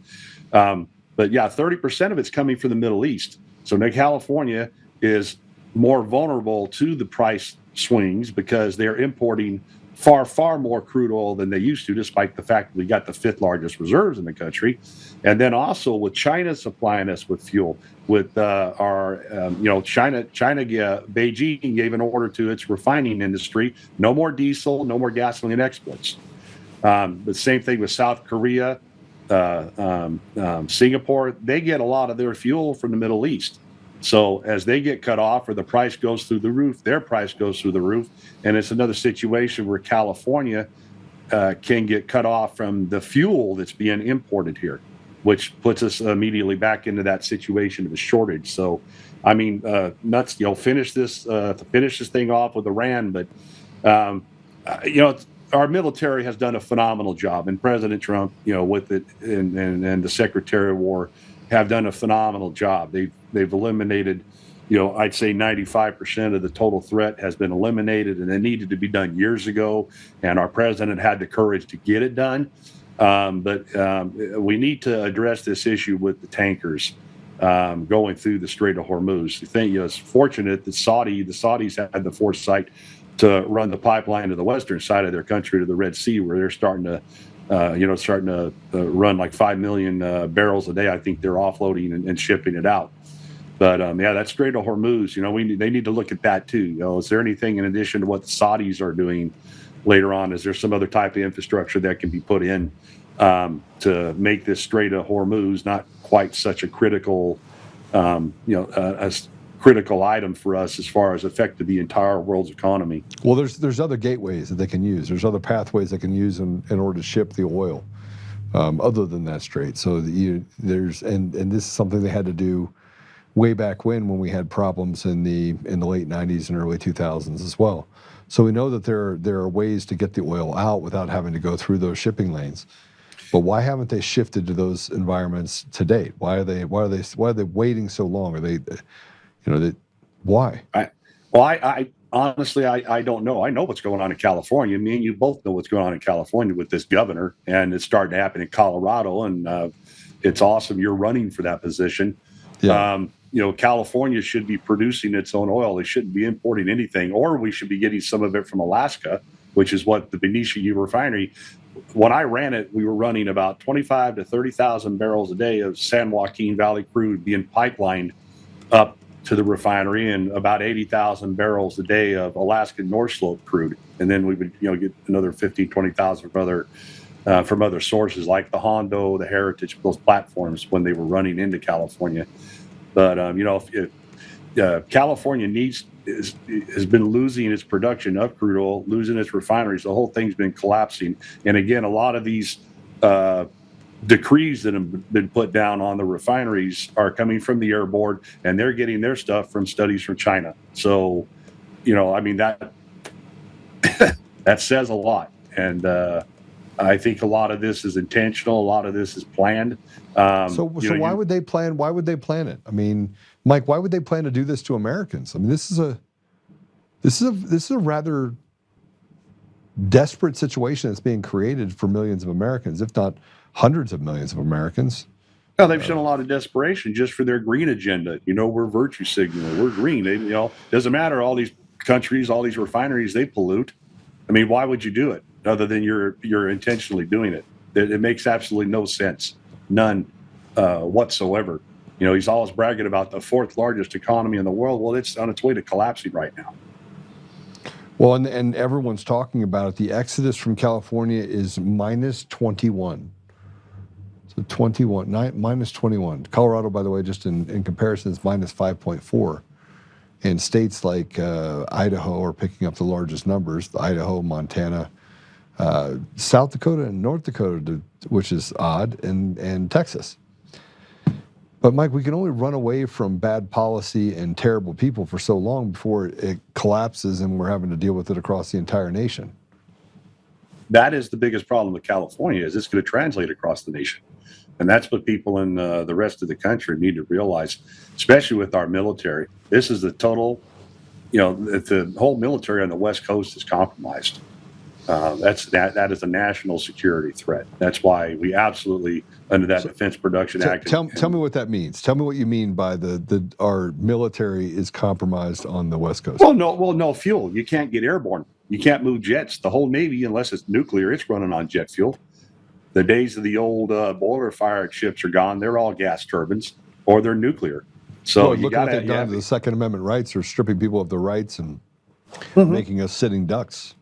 But yeah, 30% of it's coming from the Middle East. So now California is more vulnerable to the price swings because they're importing far, far more crude oil than they used to, despite the fact that we got the 5th largest reserves in the country. And then also with China supplying us with fuel, with Beijing gave an order to its refining industry, no more diesel, no more gasoline exports. The same thing with South Korea, Singapore, they get a lot of their fuel from the Middle East. So as they get cut off or the price goes through the roof, their price goes through the roof. And it's another situation where California can get cut off from the fuel that's being imported here, which puts us immediately back into that situation of a shortage. So, I mean, finish this thing off with Iran. But, our military has done a phenomenal job. And President Trump, with it and the Secretary of War have done a phenomenal job. They've eliminated, I'd say 95% of the total threat has been eliminated, and it needed to be done years ago. And our president had the courage to get it done. But we need to address this issue with the tankers. going through the Strait of Hormuz. The thing, it's fortunate that the Saudis had the foresight to run the pipeline to the western side of their country to the Red Sea, where they're starting to run like 5 million barrels a day. I think they're offloading and shipping it out. But that Strait of Hormuz, they need to look at that too. Is there anything in addition to what the Saudis are doing later on? Is there some other type of infrastructure that can be put in to make this Strait of Hormuz not quite such a critical, a critical item for us as far as affecting the entire world's economy? Well, there's other gateways that they can use. There's other pathways they can use in order to ship the oil, other than that strait. So and this is something they had to do way back when we had problems in the late 90s and early 2000s as well. So we know that there are ways to get the oil out without having to go through those shipping lanes. But why haven't they shifted to those environments to date? Why are they waiting so long? Are they, why? I honestly, I don't know. I know what's going on in California. Me and you both know what's going on in California with this governor, and it's starting to happen in Colorado, and it's awesome you're running for that position. Yeah. California should be producing its own oil. They shouldn't be importing anything, or we should be getting some of it from Alaska, which is what the Benicia refinery. When I ran it, we were running about 25 to 30,000 barrels a day of San Joaquin Valley crude being pipelined up to the refinery, and about 80,000 barrels a day of Alaskan North Slope crude. And then we would, get another 15, 20,000 from other sources like the Hondo, the Heritage, those platforms when they were running into California. But California has been losing its production of crude oil, losing its refineries. The whole thing's been collapsing. And again, a lot of these decrees that have been put down on the refineries are coming from the Air Board, and they're getting their stuff from studies from China. So, that that says a lot. And I think a lot of this is intentional. A lot of this is planned. So why would they plan? Why would they plan it? I mean, Mike, why would they plan to do this to Americans? I mean, this is a rather desperate situation that's being created for millions of Americans, if not hundreds of millions of Americans. No, they've shown a lot of desperation just for their green agenda. We're virtue signaling. We're green. Doesn't matter. All these countries, all these refineries, they pollute. I mean, why would you do it other than you're intentionally doing it? It makes absolutely no sense. None whatsoever. He's always bragging about the fourth largest economy in the world. Well, it's on its way to collapsing right now. Well, and everyone's talking about it. The exodus from California is minus 21. So minus 21. Colorado, by the way, just in comparison, is minus 5.4. And states like Idaho are picking up the largest numbers. Idaho, Montana, South Dakota, and North Dakota, which is odd, and Texas. But Mike, we can only run away from bad policy and terrible people for so long before it collapses and we're having to deal with it across the entire nation. That is the biggest problem with California, is it's going to translate across the nation. And that's what people in the rest of the country need to realize, especially with our military. This is the total, the whole military on the West Coast is compromised. That is a national security threat. That's why we absolutely, under that Defense Production Act. Tell me what that means. Tell me what you mean by our military is compromised on the West Coast. Well, no fuel. You can't get airborne. You can't move jets. The whole Navy, unless it's nuclear, it's running on jet fuel. The days of the old boiler-fired ships are gone. They're all gas turbines, or they're nuclear. So look at what they've done to the Second Amendment rights, or stripping people of their rights and making us sitting ducks.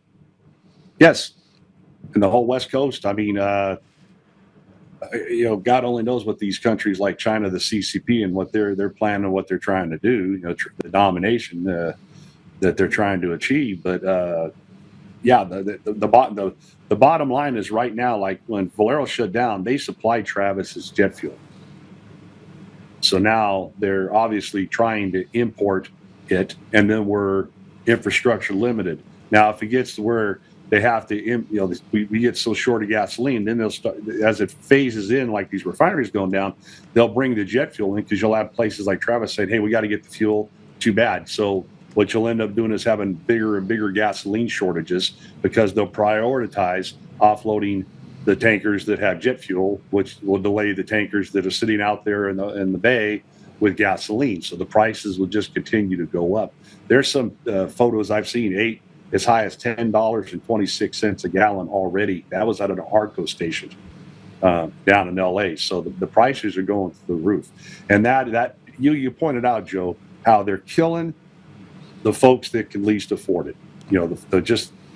Yes, and the whole West Coast. I mean, God only knows what these countries like China, the CCP, and what they're planning and what they're trying to do. The domination that they're trying to achieve. But the bottom line is right now, like when Valero shut down, they supplied Travis's jet fuel. So now they're obviously trying to import it, and then we're infrastructure limited. Now, if it gets to where they have to, we get so short of gasoline, then they'll start, as it phases in, like these refineries going down, they'll bring the jet fuel in, because you'll have places like Travis saying, hey, we got to get the fuel, too bad. So what you'll end up doing is having bigger and bigger gasoline shortages, because they'll prioritize offloading the tankers that have jet fuel, which will delay the tankers that are sitting out there in the bay with gasoline. So the prices will just continue to go up. There's some photos I've seen, as high as $10.26 a gallon already. That was at an ARCO station down in LA. So the prices are going through the roof. And that you pointed out, Joe, how they're killing the folks that can least afford it.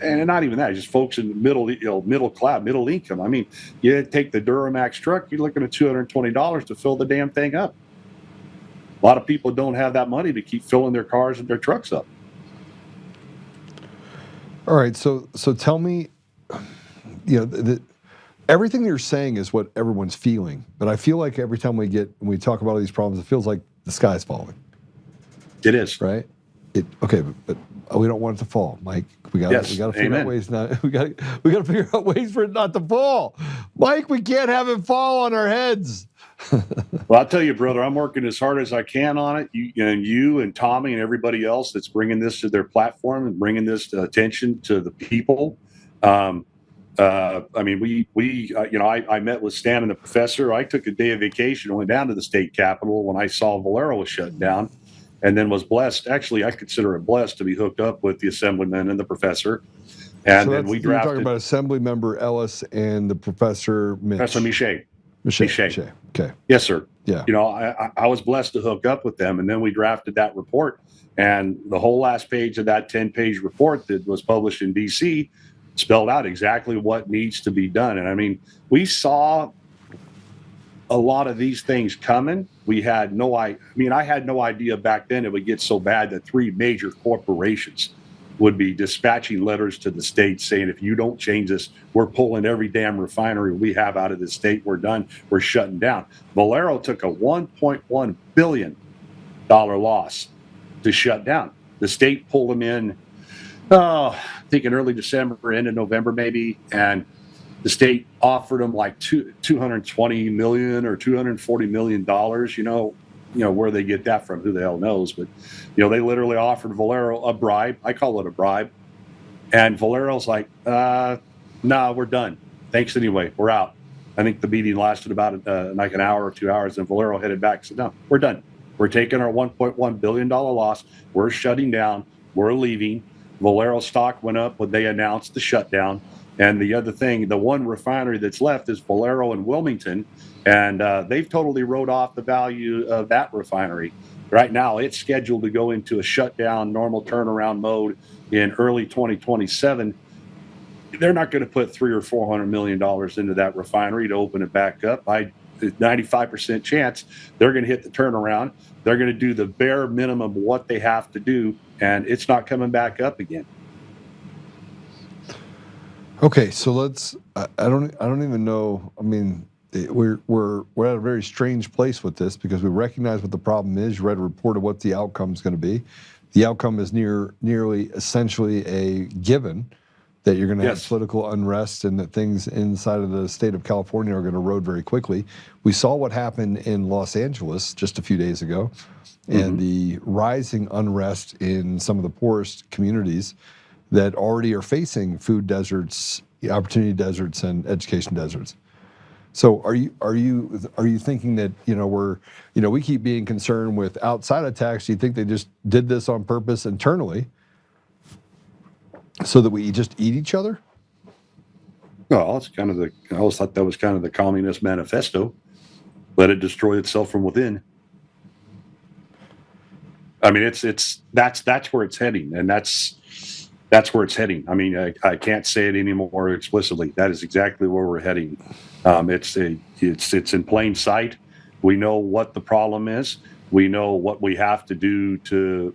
And not even that, just folks in middle class, middle income. I mean, you take the Duramax truck, you're looking at $220 to fill the damn thing up. A lot of people don't have that money to keep filling their cars and their trucks up. All right, so tell me, everything you're saying is what everyone's feeling, but I feel like every time when we talk about all these problems, it feels like the sky's falling. It is, right? Okay, but we don't want it to fall, Mike. We got to figure out ways not. We got to figure out ways for it not to fall, Mike. We can't have it fall on our heads. Well, I'll tell you, brother, I'm working as hard as I can on it. You and Tommy and everybody else that's bringing this to their platform and bringing this attention to the people. I mean, I met with Stan and the professor. I took a day of vacation and went down to the state capitol when I saw Valero was shut down, and then was blessed. Actually, I consider it blessed to be hooked up with the assemblyman and the professor. And so then we drafted. You're talking about Assembly Member Ellis and the Professor Mitch. Professor Miche. Okay. Yes, sir. Yeah. I was blessed to hook up with them, and then we drafted that report. And the whole last page of that 10-page report that was published in D.C. spelled out exactly what needs to be done. And I mean, we saw a lot of these things coming. I had no idea back then it would get so bad that 3 major corporations would be dispatching letters to the state saying, if you don't change this, we're pulling every damn refinery we have out of the state. We're done. We're shutting down. Valero took a $1.1 billion loss to shut down. The state pulled them in, I think in early December, end of November maybe, and the state offered them like $220 million or $240 million, where they get that from, who the hell knows. But, they literally offered Valero a bribe. I call it a bribe. And Valero's like, nah, we're done. Thanks anyway. We're out. I think the meeting lasted about like an hour or 2 hours. And Valero headed back and said, no, we're done. We're taking our $1.1 billion loss. We're shutting down. We're leaving. Valero stock went up when they announced the shutdown. And the other thing, the one refinery that's left is Valero in Wilmington. And they've totally wrote off the value of that refinery. Right now, it's scheduled to go into a shutdown, normal turnaround mode in early 2027. They're not going to put $300 or $400 million into that refinery to open it back up. 95% chance they're going to hit the turnaround. They're going to do the bare minimum of what they have to do, and it's not coming back up again. Okay, so let's. I don't even know. I mean, we're at a very strange place with this because we recognize what the problem is. You read a report of what the outcome is going to be. The outcome is nearly essentially a given that you're going to have political unrest and that things inside of the state of California are going to erode very quickly. We saw what happened in Los Angeles just a few days ago, and the rising unrest in some of the poorest communities that already are facing food deserts, opportunity deserts, and education deserts. So are you thinking that we keep being concerned with outside attacks? Do you think they just did this on purpose internally so that we just eat each other? Well, I always thought that was kind of the Communist Manifesto. Let it destroy itself from within. I mean, that's where it's heading, and that's where it's heading. I mean, I can't say it any more explicitly. That is exactly where we're heading. It's in plain sight. We know what the problem is. We know what we have to do to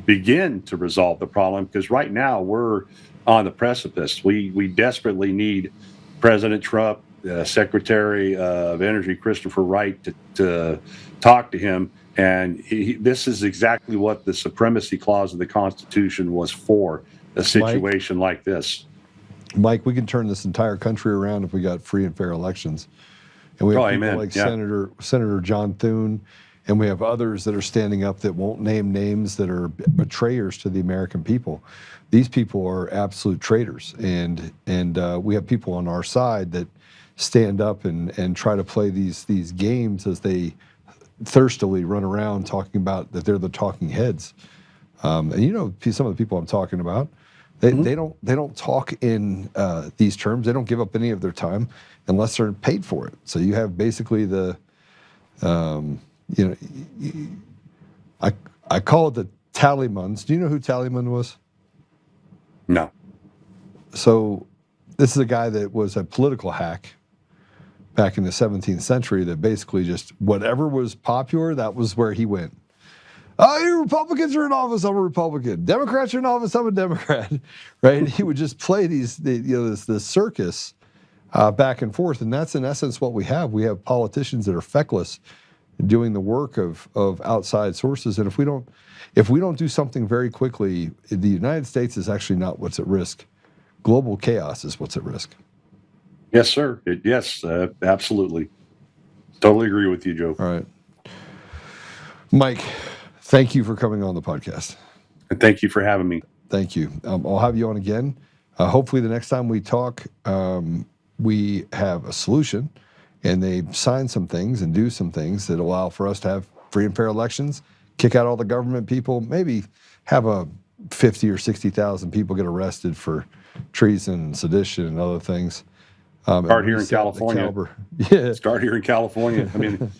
begin to resolve the problem, because right now we're on the precipice. We desperately need President Trump, Secretary of Energy Christopher Wright to talk to him. And this is exactly what the supremacy clause of the Constitution was for. A situation like this. Mike, we can turn this entire country around if we got free and fair elections. And we have people like Senator John Thune, and we have others that are standing up that won't name names, that are betrayers to the American people. These people are absolute traitors, and we have people on our side that stand up and try to play these games as they thirstily run around talking about that they're the talking heads. And you know, some of the people I'm talking about, they don't talk in these terms. They don't give up any of their time unless they're paid for it. So you have basically the, I call it the Tallymuns. Do you know who Tallyman was? No. So this is a guy that was a political hack back in the 17th century that basically just whatever was popular, that was where he went. Oh, you Republicans are in office, I'm a Republican. Democrats are in office, I'm a Democrat. Right? He would just play this circus back and forth, and that's in essence what we have. We have politicians that are feckless, doing the work of outside sources, and if we don't do something very quickly, the United States is actually not what's at risk. Global chaos is what's at risk. Yes, sir. Yes, absolutely. Totally agree with you, Joe. All right. Mike, thank you for coming on the podcast. And thank you for having me. Thank you. I'll have you on again. Hopefully the next time we talk, we have a solution and they sign some things and do some things that allow for us to have free and fair elections, kick out all the government people, maybe have a 50 or 60,000 people get arrested for treason and sedition and other things. Start here in California. Yeah. Start here in California. I mean,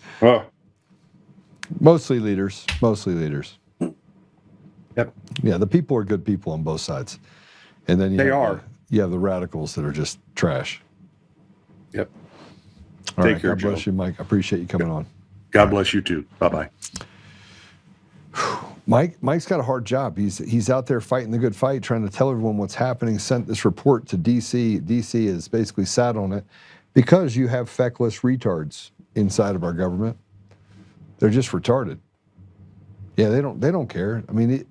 Mostly leaders. Yep. Yeah, the people are good people on both sides. And then you have the radicals that are just trash. Yep. All Take right, care, God bless you, Mike. I appreciate you coming on. God bless you too. Bye-bye. Mike's got a hard job. He's out there fighting the good fight, trying to tell everyone what's happening, sent this report to D.C. D.C. is basically sat on it because you have feckless retards inside of our government. They're just retarded. Yeah, they don't care. I mean,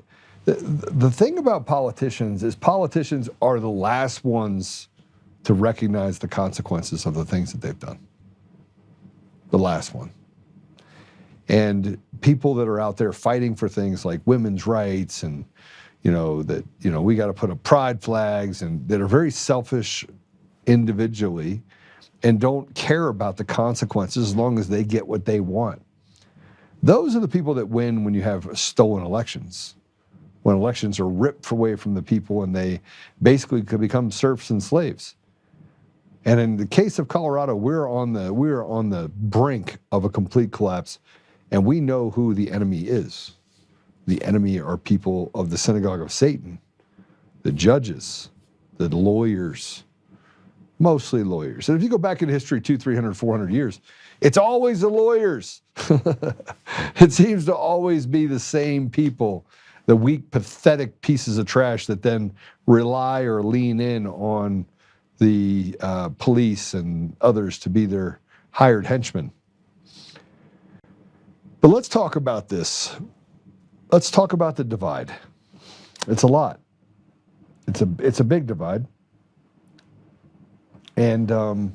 the thing about politicians is politicians are the last ones to recognize the consequences of the things that they've done. The last one. And people that are out there fighting for things like women's rights and, we got to put up pride flags and that are very selfish individually and don't care about the consequences as long as they get what they want. Those are the people that win when you have stolen elections. When elections are ripped away from the people and they basically could become serfs and slaves. And in the case of Colorado, we're on the brink of a complete collapse. And we know who the enemy is. The enemy are people of the synagogue of Satan, the judges, the lawyers, mostly lawyers. And if you go back in history 200, 300, 400 years, it's always the lawyers. It seems to always be the same people, the weak, pathetic pieces of trash that then rely or lean in on the police and others to be their hired henchmen. But let's talk about this. Let's talk about the divide. It's a lot. It's a big divide. And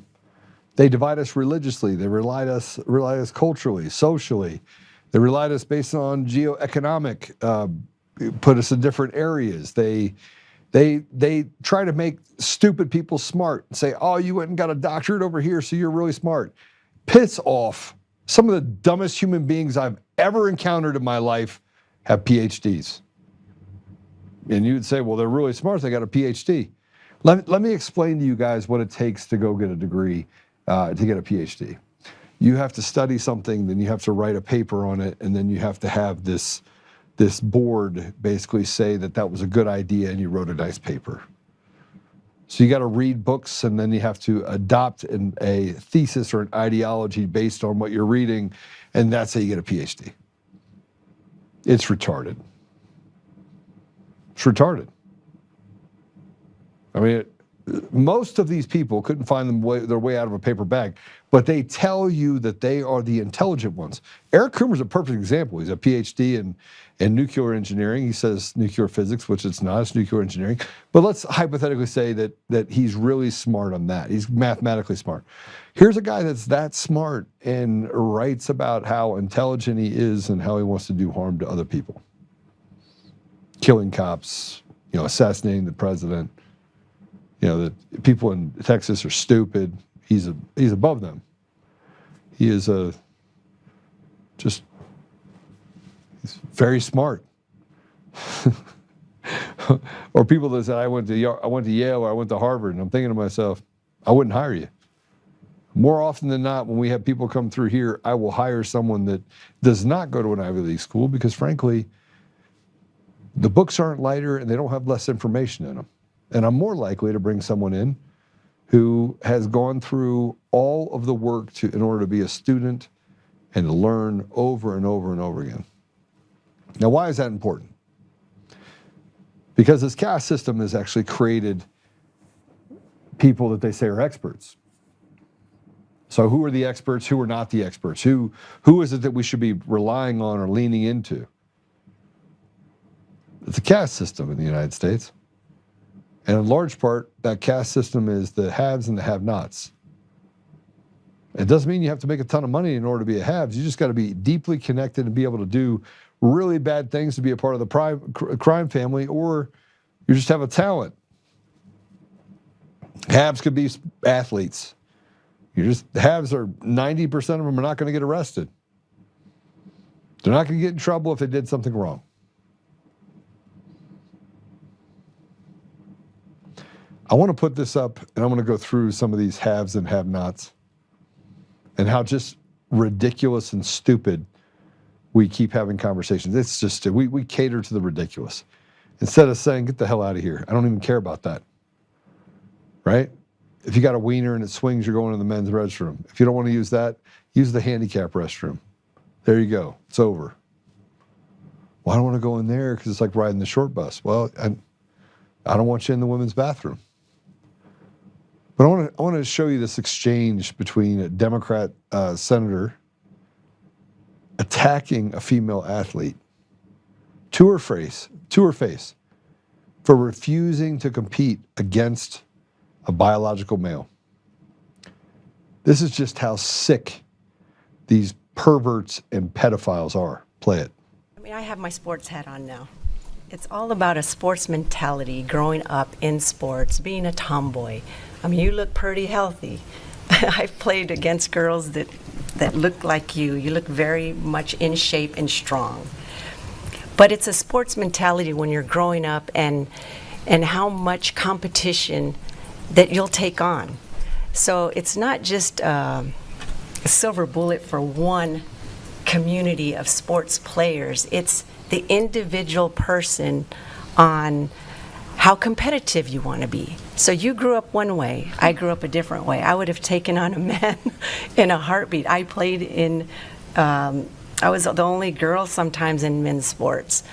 they divide us religiously. They rely us culturally, socially. They rely us based on geoeconomic, put us in different areas. They try to make stupid people smart and say, oh, you went and got a doctorate over here, so you're really smart. Piss off. Some of the dumbest human beings I've ever encountered in my life have PhDs. And you'd say, well, they're really smart, they got a PhD. Let me explain to you guys what it takes to go get a degree, to get a PhD. You have to study something, then you have to write a paper on it, and then you have to have this board basically say that was a good idea and you wrote a nice paper. So you got to read books and then you have to adopt a thesis or an ideology based on what you're reading, and that's how you get a PhD. It's retarded. It's retarded. I mean, most of these people couldn't find their way out of a paper bag, but they tell you that they are the intelligent ones. Eric Coomer's a perfect example. He's a PhD in nuclear engineering. He says nuclear physics, which it's not, it's nuclear engineering. But let's hypothetically say that he's really smart on that. He's mathematically smart. Here's a guy that's that smart and writes about how intelligent he is and how he wants to do harm to other people. Killing cops, assassinating the president. The people in Texas are stupid. He's above them. He is Just, he's very smart. Or people that said, I went to Yale or I went to Harvard, and I'm thinking to myself, I wouldn't hire you. More often than not, when we have people come through here, I will hire someone that does not go to an Ivy League school because, frankly, the books aren't lighter and they don't have less information in them. And I'm more likely to bring someone in who has gone through all of the work in order to be a student and to learn over and over and over again. Now, why is that important? Because this caste system has actually created people that they say are experts. So who are the experts? Who are not the experts? Who is it that we should be relying on or leaning into? It's a caste system in the United States. And in large part, that caste system is the haves and the have-nots. It doesn't mean you have to make a ton of money in order to be a haves. You just got to be deeply connected and be able to do really bad things to be a part of the crime family, or you just have a talent. Haves could be athletes. Haves are 90% of them are not going to get arrested. They're not going to get in trouble if they did something wrong. I want to put this up, and I'm going to go through some of these haves and have-nots and how just ridiculous and stupid we keep having conversations. It's just, we cater to the ridiculous. Instead of saying, get the hell out of here. I don't even care about that. Right? If you got a wiener and it swings, you're going to the men's restroom. If you don't want to use that, use the handicap restroom. There you go. It's over. Well, I don't want to go in there because it's like riding the short bus. Well, I don't want you in the women's bathroom. But I want to show you this exchange between a Democrat senator attacking a female athlete to her face for refusing to compete against a biological male. This is just how sick these perverts and pedophiles are. Play it. I mean, I have my sports hat on now. It's all about a sports mentality, growing up in sports, being a tomboy. I mean, you look pretty healthy. I've played against girls that look like you. You look very much in shape and strong. But it's a sports mentality when you're growing up, and how much competition that you'll take on. So it's not just a silver bullet for one community of sports players. It's the individual person on how competitive you want to be. So you grew up one way, I grew up a different way. I would have taken on a man in a heartbeat. I played in, I was the only girl sometimes in men's sports.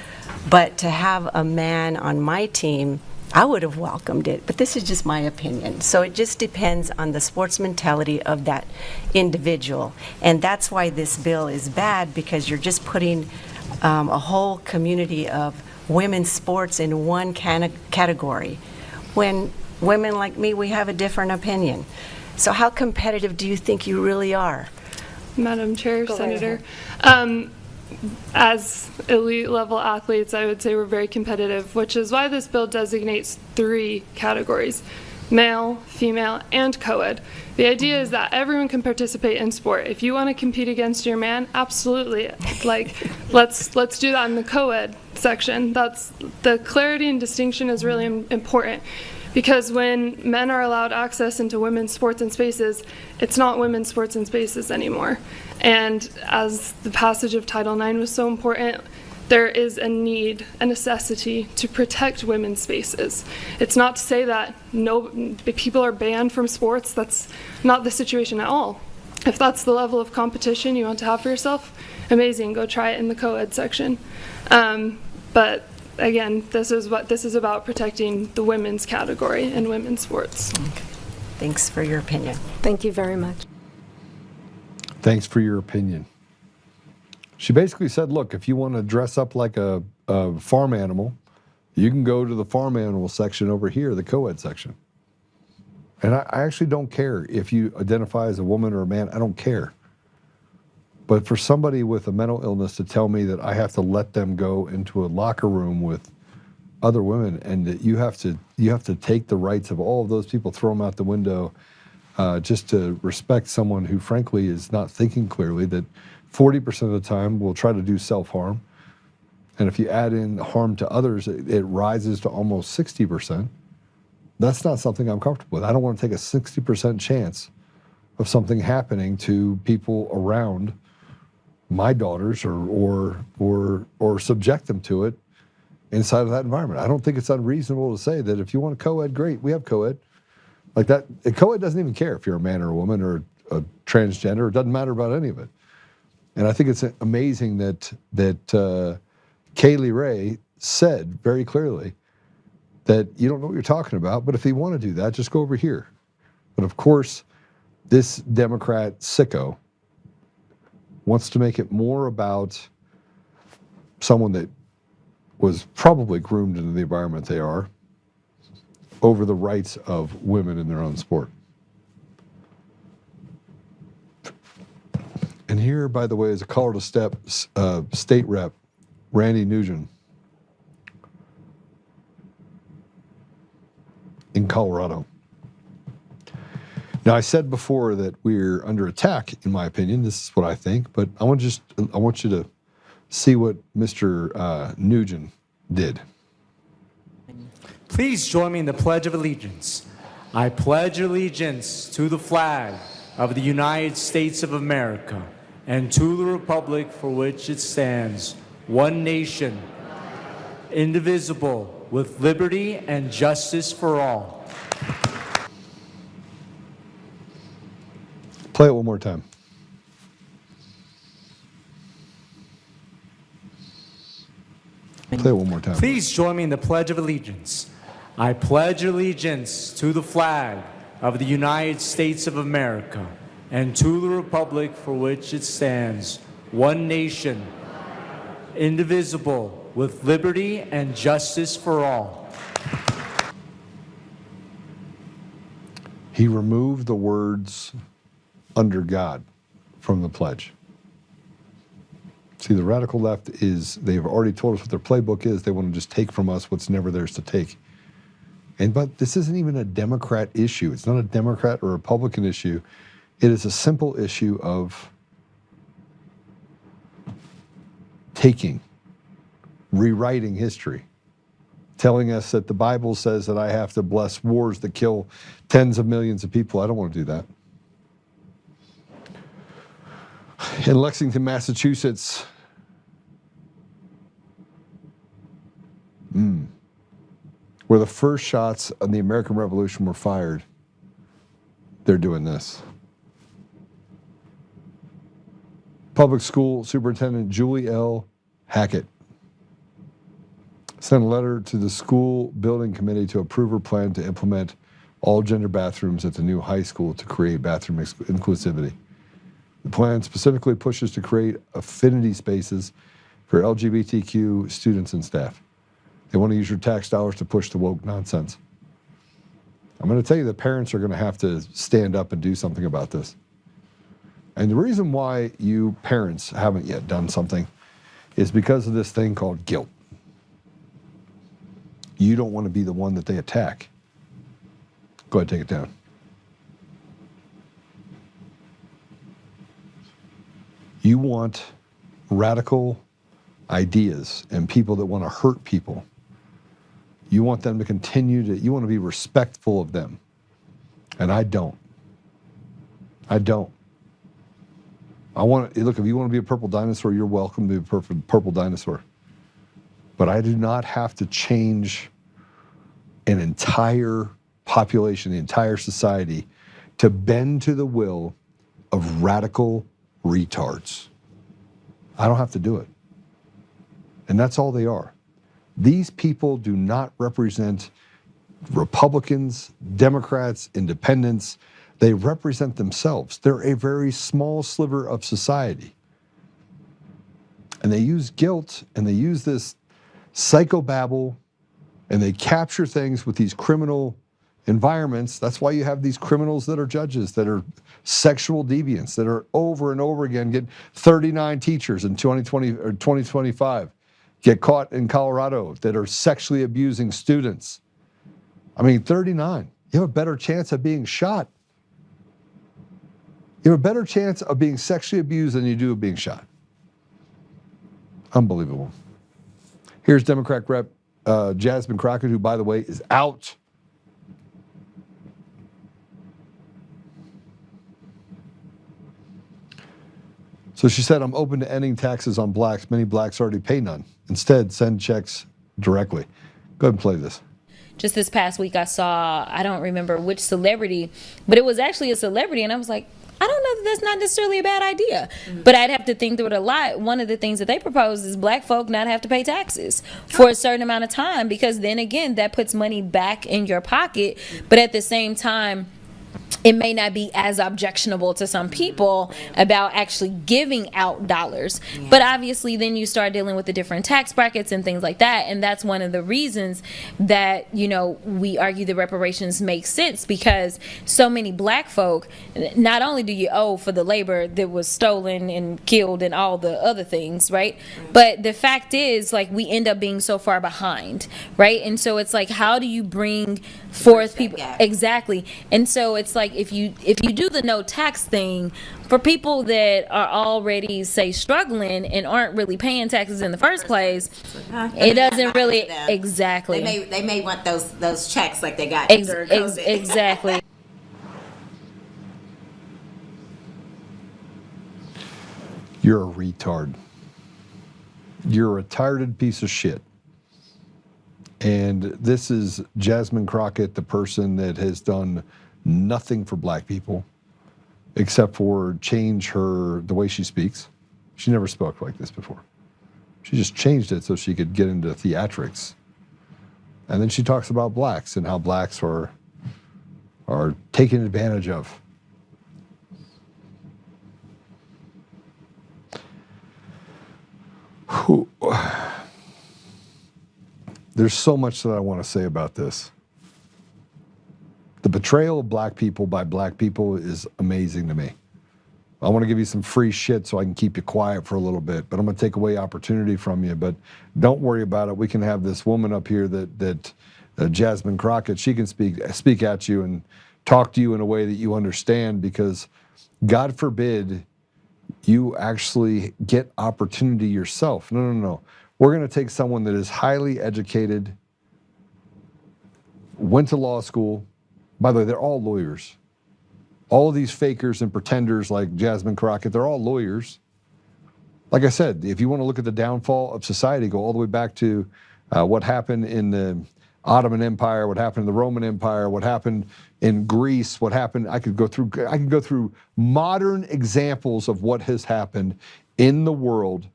But to have a man on my team, I would have welcomed it, but this is just my opinion. So it just depends on the sports mentality of that individual. And that's why this bill is bad, because you're just putting a whole community of women's sports in one category, when women like me, we have a different opinion. So how competitive do you think you really are? Madam Chair, Go Senator, right as elite level athletes, I would say we're very competitive, which is why this bill designates 3 categories: male, female, and co-ed. The idea is that everyone can participate in sport. If you want to compete against your man, absolutely. Like, let's do that in the co-ed section. That's the clarity and distinction is really important. Because when men are allowed access into women's sports and spaces, it's not women's sports and spaces anymore. And as the passage of Title IX was so important, there is a need, a necessity to protect women's spaces. It's not to say that people are banned from sports. That's not the situation at all. If that's the level of competition you want to have for yourself, amazing, go try it in the co-ed section. But again, this is about protecting the women's category in women's sports. Okay. Thanks for your opinion. Thank you very much. Thanks for your opinion. She basically said, look, if you want to dress up like a farm animal, you can go to the farm animal section over here, the co-ed section. And I actually don't care if you identify as a woman or a man. I don't care. But for somebody with a mental illness to tell me that I have to let them go into a locker room with other women, and that you have to take the rights of all of those people, throw them out the window, just to respect someone who frankly is not thinking clearly, that 40% of the time will try to do self-harm. And if you add in harm to others, it rises to almost 60%. That's not something I'm comfortable with. I don't want to take a 60% chance of something happening to people around my daughters or subject them to it inside of that environment. I don't think it's unreasonable to say that if you want co-ed, great, we have co-ed. Like that, co-ed doesn't even care if you're a man or a woman or a transgender. It doesn't matter about any of it. And I think it's amazing that Kaylee Ray said very clearly that you don't know what you're talking about, but if you want to do that, just go over here. But of course, this Democrat sicko wants to make it more about someone that was probably groomed into the environment they are over the rights of women in their own sport. And here, by the way, is a Colorado State Rep, Randy Nugent, in Colorado. Now, I said before that we're under attack, in my opinion. This is what I think, but I want you to see what Mr. Nugent did. Please join me in the Pledge of Allegiance. I pledge allegiance to the flag of the United States of America and to the republic for which it stands, one nation, indivisible, with liberty and justice for all. Play it one more time. Play it one more time. Please join me in the Pledge of Allegiance. I pledge allegiance to the flag of the United States of America and to the republic for which it stands, one nation, indivisible, with liberty and justice for all. He removed the words "under God" from the pledge. See, the radical left they've already told us what their playbook is. They want to just take from us what's never theirs to take. But this isn't even a Democrat issue. It's not a Democrat or Republican issue. It is a simple issue of taking, rewriting history, telling us that the Bible says that I have to bless wars that kill tens of millions of people. I don't want to do that. In Lexington, Massachusetts, where the first shots of the American Revolution were fired, they're doing this. Public School Superintendent Julie L. Hackett sent a letter to the school building committee to approve her plan to implement all gender bathrooms at the new high school to create bathroom inclusivity. The plan specifically pushes to create affinity spaces for LGBTQ students and staff. They want to use your tax dollars to push the woke nonsense. I'm going to tell you that parents are going to have to stand up and do something about this. And the reason why you parents haven't yet done something is because of this thing called guilt. You don't want to be the one that they attack. Go ahead, take it down. You want radical ideas and people that want to hurt people. You want them to continue to, you want to be respectful of them. And I don't. I don't. I want to, look, if you want to be a purple dinosaur, you're welcome to be a purple dinosaur. But I do not have to change an entire population, the entire society, to bend to the will of radical retards. I don't have to do it. And that's all they are. These people do not represent Republicans, Democrats, independents. They represent themselves. They're a very small sliver of society. And they use guilt and they use this psychobabble and they capture things with these criminal environments. That's why you have these criminals that are judges, that are sexual deviants, that are over and over again get 39 teachers in 2020 or 2025 get caught in Colorado that are sexually abusing students. I mean, 39. You have a better chance of being shot. You have a better chance of being sexually abused than you do of being shot. Unbelievable. Here's Democrat Rep Jasmine Crockett, who, by the way, is out. So she said, I'm open to ending taxes on blacks. Many blacks already pay none. Instead, send checks directly. Go ahead and play this. Just this past week, I saw, I don't remember which celebrity, but it was actually a celebrity, and I was like, I don't know that that's not necessarily a bad idea, but I'd have to think through it a lot. One of the things that they propose is black folk not have to pay taxes for a certain amount of time, because then again, that puts money back in your pocket, but at the same time, it may not be as objectionable to some people about actually giving out dollars. But obviously then you start dealing with the different tax brackets and things like that, and that's one of the reasons that, you know, we argue the reparations make sense, because so many black folk, not only do you owe for the labor that was stolen and killed and all the other things, right? But the fact is, like, we end up being so far behind, right? And so it's like, how do you bring forth people? Exactly. And so it's like, if you do the no tax thing for people that are already, say, struggling and aren't really paying taxes in the first place, it doesn't really exactly. They may want those checks like they got during COVID. Exactly. You're a retard. You're a retarded piece of shit. And this is Jasmine Crockett, the person that has done nothing for black people except for change the way she speaks. She never spoke like this before. She just changed it so she could get into theatrics. And then she talks about blacks and how blacks are taken advantage of. There's so much that I want to say about this. The betrayal of black people by black people is amazing to me. I want to give you some free shit so I can keep you quiet for a little bit, but I'm going to take away opportunity from you. But don't worry about it. We can have this woman up here that Jasmine Crockett, she can speak at you and talk to you in a way that you understand, because God forbid you actually get opportunity yourself. No. We're going to take someone that is highly educated, went to law school. By the way, they're all lawyers. All of these fakers and pretenders like Jasmine Crockett, they're all lawyers. Like I said, if you want to look at the downfall of society, go all the way back to what happened in the Ottoman Empire, what happened in the Roman Empire, what happened in Greece, what happened. I could go through modern examples of what has happened in the world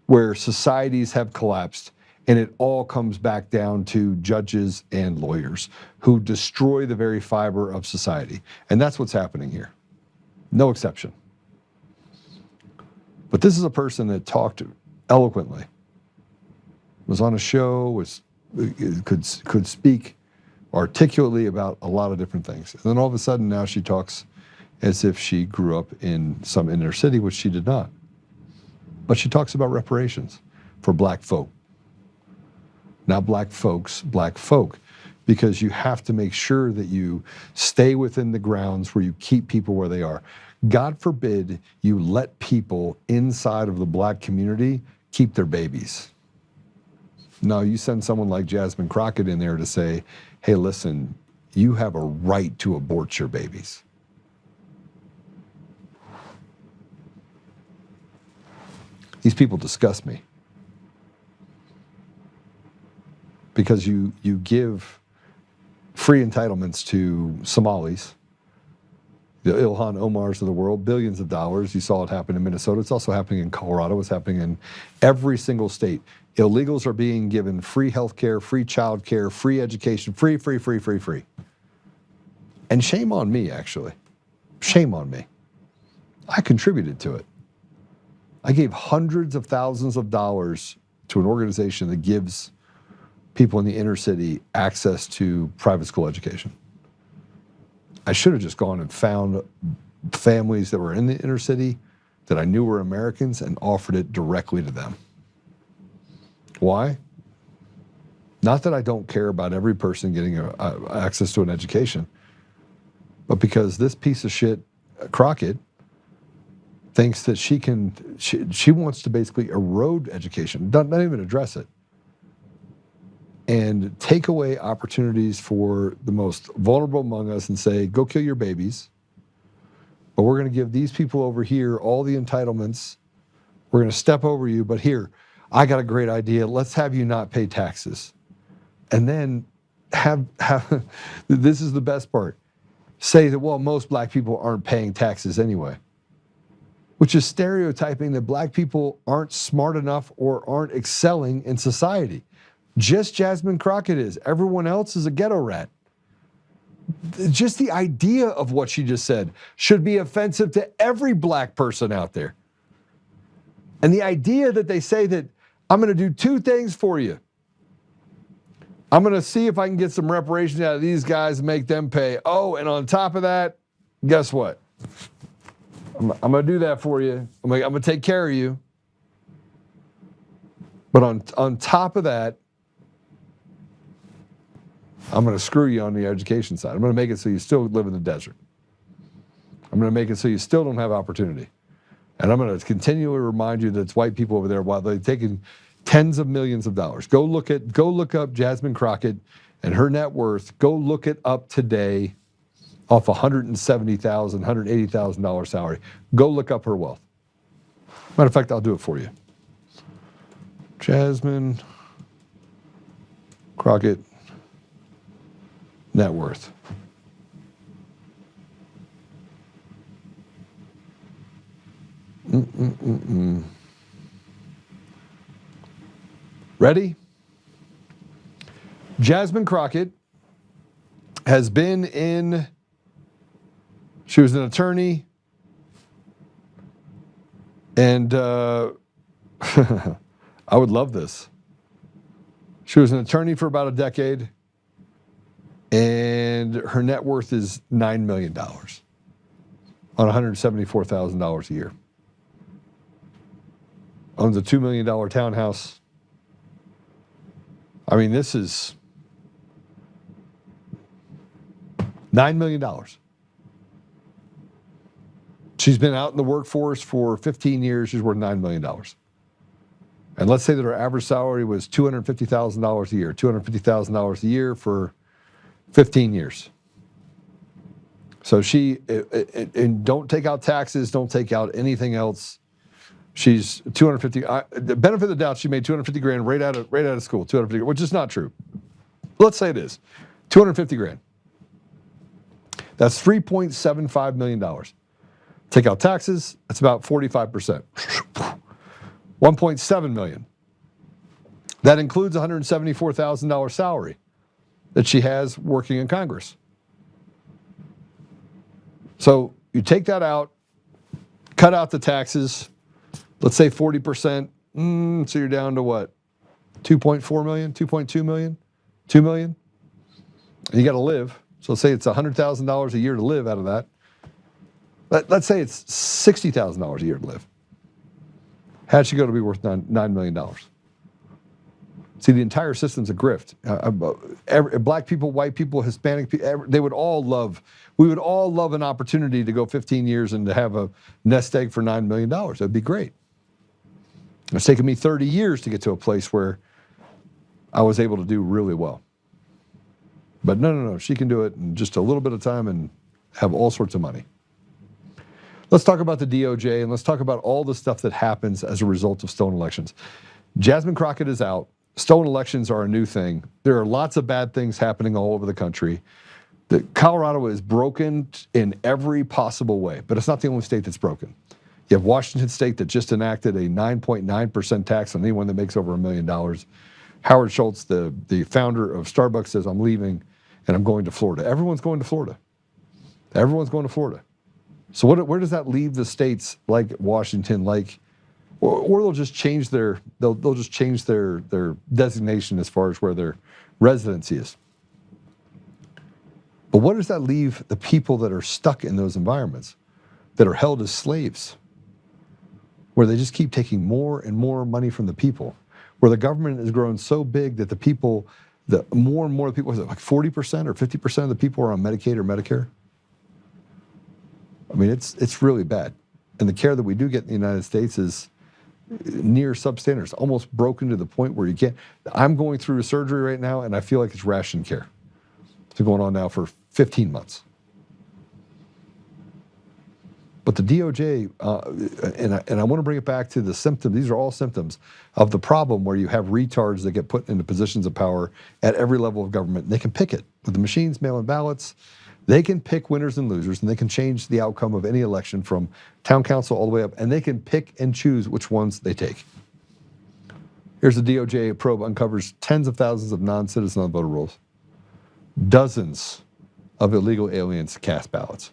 where societies have collapsed, and it all comes back down to judges and lawyers who destroy the very fiber of society. And that's what's happening here. No exception. But this is a person that talked eloquently, was on a show, could speak articulately about a lot of different things. And then all of a sudden now she talks as if she grew up in some inner city, which she did not. But she talks about reparations for black folk. Not black folks, black folk, because you have to make sure that you stay within the grounds where you keep people where they are. God forbid you let people inside of the black community keep their babies. No, you send someone like Jasmine Crockett in there to say, hey, listen, you have a right to abort your babies. These people disgust me. Because you give free entitlements to Somalis, the Ilhan Omars of the world, billions of dollars. You saw it happen in Minnesota. It's also happening in Colorado. It's happening in every single state. Illegals are being given free health care, free child care, free education, free. And shame on me, actually. Shame on me. I contributed to it. I gave hundreds of thousands of dollars to an organization that gives people in the inner city access to private school education. I should have just gone and found families that were in the inner city that I knew were Americans and offered it directly to them. Why? Not that I don't care about every person getting access to an education, but because this piece of shit, Crockett, thinks that she wants to basically erode education, not even address it, and take away opportunities for the most vulnerable among us and say, go kill your babies, but we're going to give these people over here all the entitlements. We're going to step over you, but here, I got a great idea. Let's have you not pay taxes. And then have this is the best part, say that, well, most black people aren't paying taxes anyway, which is stereotyping that black people aren't smart enough or aren't excelling in society. Just Jasmine Crockett is. Everyone else is a ghetto rat. Just the idea of what she just said should be offensive to every black person out there. And the idea that they say that I'm going to do two things for you. I'm going to see if I can get some reparations out of these guys and make them pay. Oh, and on top of that, guess what? I'm going to do that for you. I'm going to take care of you. But on top of that, I'm going to screw you on the education side. I'm going to make it so you still live in the desert. I'm going to make it so you still don't have opportunity. And I'm going to continually remind you that it's white people over there while they're taking tens of millions of dollars. Go look up Jasmine Crockett and her net worth. Go look it up today off $170,000, $180,000 salary. Go look up her wealth. Matter of fact, I'll do it for you. Jasmine Crockett net worth. Ready? Jasmine Crockett has been she was an attorney, and I would love this. She was an attorney for about a decade, and her net worth is $9 million on $174,000 a year. Owns a $2 million townhouse. I mean, this is $9 million. She's been out in the workforce for 15 years. She's worth $9 million. And let's say that her average salary was $250,000 a year. $250,000 a year for 15 years. So and don't take out taxes, don't take out anything else. She's 250. The benefit of the doubt, she made 250 grand right out of school. 250, which is not true. Let's say it is 250 grand. That's $3.75 million. Take out taxes, that's about 45%. 1.7 million. That includes $174,000 salary that she has working in Congress. So you take that out, cut out the taxes, let's say 40%, so you're down to what? 2.4 million, 2.2 million, 2 million? And you got to live. So let's say it's $100,000 a year to live out of that. Let's say it's $60,000 a year to live. How'd she go to be worth $9 million? See, the entire system's a grift. Black people, white people, Hispanic people, we would all love an opportunity to go 15 years and to have a nest egg for $9 million. That'd be great. It's taken me 30 years to get to a place where I was able to do really well. But no, she can do it in just a little bit of time and have all sorts of money. Let's talk about the DOJ and let's talk about all the stuff that happens as a result of stolen elections. Jasmine Crockett is out. Stolen elections are a new thing. There are lots of bad things happening all over the country. Colorado is broken in every possible way, but it's not the only state that's broken. You have Washington State that just enacted a 9.9% tax on anyone that makes over $1 million. Howard Schultz, the founder of Starbucks, says, I'm leaving and I'm going to Florida. Everyone's going to Florida. Everyone's going to Florida. So where does that leave the states like Washington, or they'll just change their designation as far as where their residency is. But what does that leave the people that are stuck in those environments, that are held as slaves, where they just keep taking more and more money from the people, where the government has grown so big that more and more people, was it like 40% or 50% of the people are on Medicaid or Medicare? I mean, it's really bad. and the care that we do get in the United States is near substandard, almost broken to the point where you can't. I'm going through a surgery right now, and I feel like it's ration care. It's been going on now for 15 months. But the DOJ, and I want to bring it back to the symptoms. These are all symptoms of the problem where you have retards that get put into positions of power at every level of government. And they can pick it with the machines, mail-in ballots. They can pick winners and losers, and they can change the outcome of any election from town council all the way up, and they can pick and choose which ones they take. Here's the DOJ probe uncovers tens of thousands of non-citizen on voter rolls, dozens of illegal aliens cast ballots.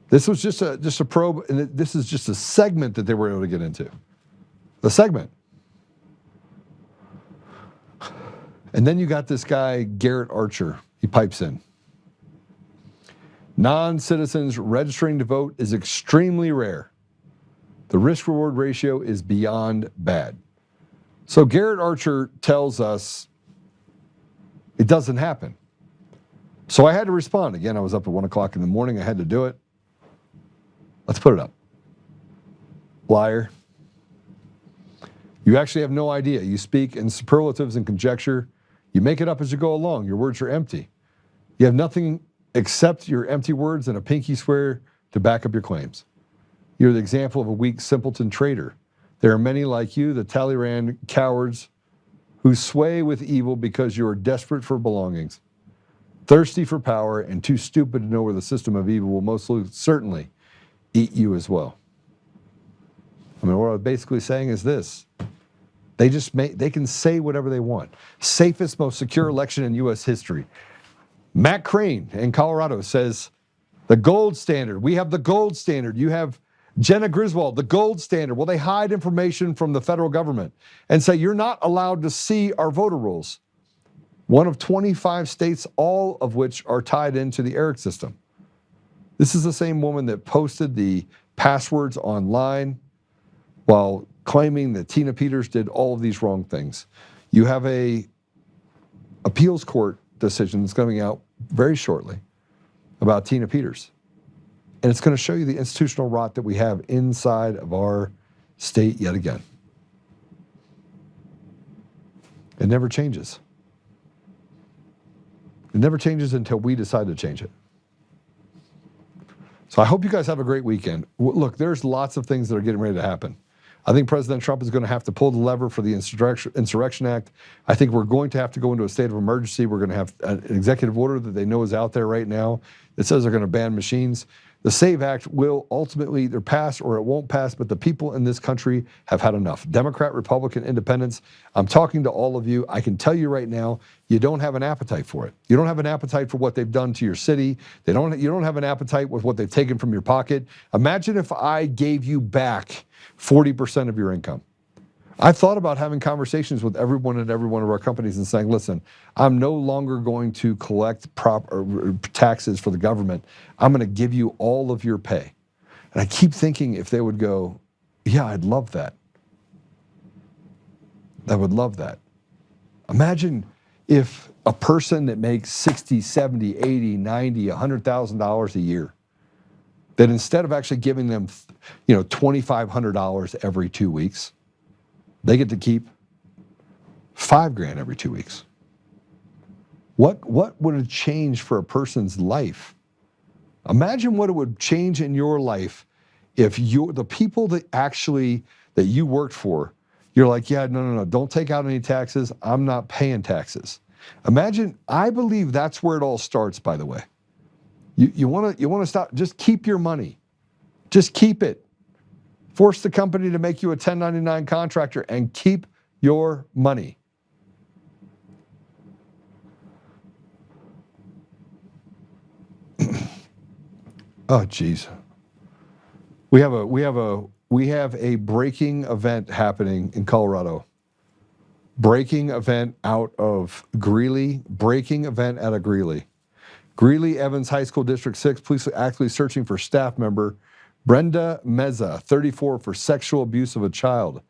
This was just a probe, and this is just a segment that they were able to get into. The segment. And then you got this guy, Garrett Archer. He pipes in. Non-citizens registering to vote is extremely rare. The risk-reward ratio is beyond bad. So Garrett Archer tells us it doesn't happen. So I had to respond. Again, I was up at 1 o'clock in the morning. I had to do it. Let's put it up. Liar. You actually have no idea. You speak in superlatives and conjecture. You make it up as you go along. Your words are empty. You have nothing except your empty words and a pinky swear to back up your claims. You're the example of a weak simpleton traitor. There are many like you, the Talleyrand cowards, who sway with evil because you are desperate for belongings, thirsty for power, and too stupid to know where the system of evil will most certainly eat you as well. I mean, what I'm basically saying is this. They can say whatever they want. Safest, most secure election in U.S. history. Matt Crane in Colorado says, the gold standard. We have the gold standard. You have Jenna Griswold, the gold standard. Well, they hide information from the federal government and say you're not allowed to see our voter rolls. One of 25 states, all of which are tied into the ERIC system. This is the same woman that posted the passwords online while claiming that Tina Peters did all of these wrong things. You have a appeals court decision that's coming out very shortly about Tina Peters. And it's going to show you the institutional rot that we have inside of our state yet again. It never changes. It never changes until we decide to change it. So I hope you guys have a great weekend. Look, there's lots of things that are getting ready to happen. I think President Trump is going to have to pull the lever for the Insurrection Act. I think we're going to have to go into a state of emergency. We're going to have an executive order that they know is out there right now that says they're going to ban machines. The SAVE Act will ultimately either pass or it won't pass, but the people in this country have had enough. Democrat, Republican, Independents, I'm talking to all of you. I can tell you right now, you don't have an appetite for it. You don't have an appetite for what they've done to your city. You don't have an appetite with what they've taken from your pocket. Imagine if I gave you back 40% of your income. I've thought about having conversations with everyone at every one of our companies and saying, listen, I'm no longer going to collect taxes for the government. I'm going to give you all of your pay. And I keep thinking if they would go, yeah, I'd love that. I would love that. Imagine if a person that makes $60, $70, $80, $90, $100,000 a year, that instead of actually giving them, $2,500 every 2 weeks, they get to keep $5,000 every 2 weeks. What would it change for a person's life? Imagine what it would change in your life if the people that you worked for, you're like, yeah, no, don't take out any taxes. I'm not paying taxes. Imagine, I believe that's where it all starts, by the way. You want to stop, just keep your money. Just keep it. Force the company to make you a 1099 contractor and keep your money. Oh, geez. We have a breaking event happening in Colorado. Breaking event out of Greeley. Breaking event out of Greeley. Greeley Evans High School District 6, police are actively searching for staff member Brenda Meza, 34, for sexual abuse of a child.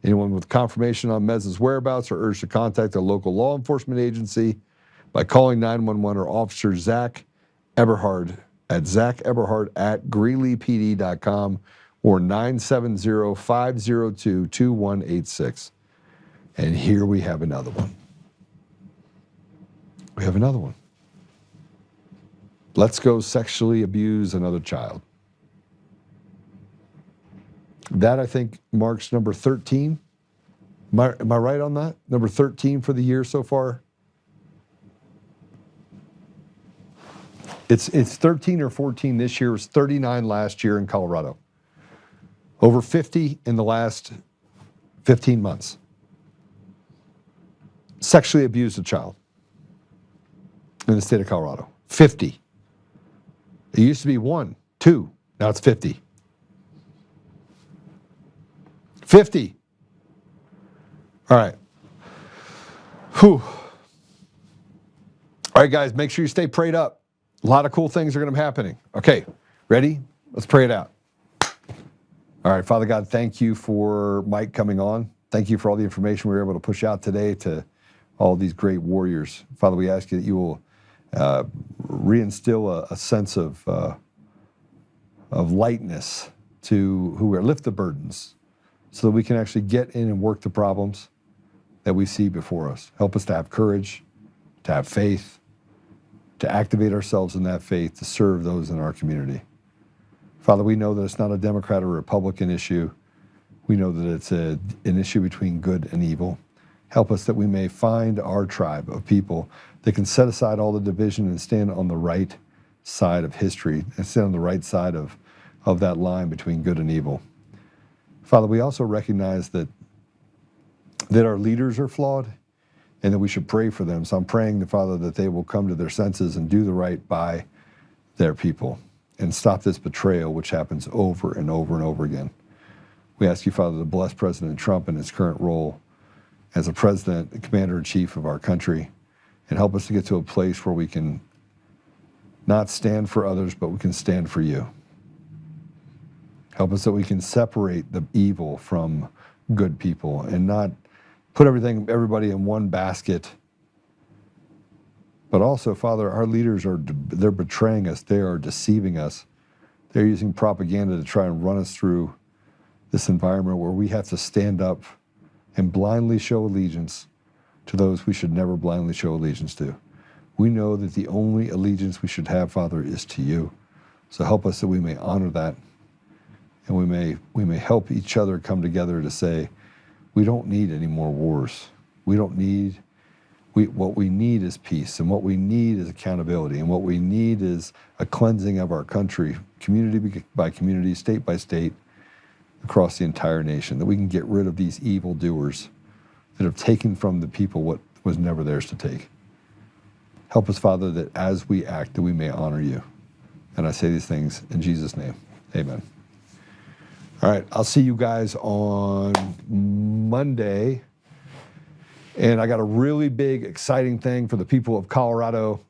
Anyone with confirmation on Meza's whereabouts are urged to contact a local law enforcement agency by calling 911 or Officer Zach Eberhard at zacheberhard@greeleypd.com or 970-502-2186. And here we have another one. We have another one. Let's go sexually abuse another child. That, I think, marks number 13. Am I right on that? Number 13 for the year so far? It's 13 or 14 this year. It was 39 last year in Colorado. Over 50 in the last 15 months. Sexually abused a child in the state of Colorado. 50. It used to be 1, 2. Now it's 50. 50. All right. Whew. All right, guys, make sure you stay prayed up. A lot of cool things are going to be happening. Okay, ready? Let's pray it out. All right, Father God, thank you for Mike coming on. Thank you for all the information we were able to push out today to all these great warriors. Father, we ask you that you will reinstill a sense of lightness to who are, lift the burdens so that we can actually get in and work the problems that we see before us. Help us to have courage, to have faith, to activate ourselves in that faith, to serve those in our community. Father, we know that it's not a Democrat or Republican issue. We know that it's an issue between good and evil. Help us that we may find our tribe of people that can set aside all the division and stand on the right side of history and stand on the right side of that line between good and evil. Father, we also recognize that our leaders are flawed and that we should pray for them. So I'm praying, Father, that they will come to their senses and do the right by their people and stop this betrayal, which happens over and over and over again. We ask you, Father, to bless President Trump in his current role as a president and commander-in-chief of our country, and help us to get to a place where we can not stand for others, but we can stand for you. Help us that we can separate the evil from good people and not put everybody in one basket. But also, Father, our leaders they're betraying us. They are deceiving us. They're using propaganda to try and run us through this environment where we have to stand up and blindly show allegiance to those we should never blindly show allegiance to. We know that the only allegiance we should have, Father, is to you. So help us that we may honor that, and we may help each other come together to say, we don't need any more wars. What we need is peace, and what we need is accountability, and what we need is a cleansing of our country, community by community, state by state, across the entire nation, that we can get rid of these evil doers that have taken from the people what was never theirs to take. Help us, Father, that as we act, that we may honor you. And I say these things in Jesus' name. Amen. All right, I'll see you guys on Monday. And I got a really big, exciting thing for the people of Colorado.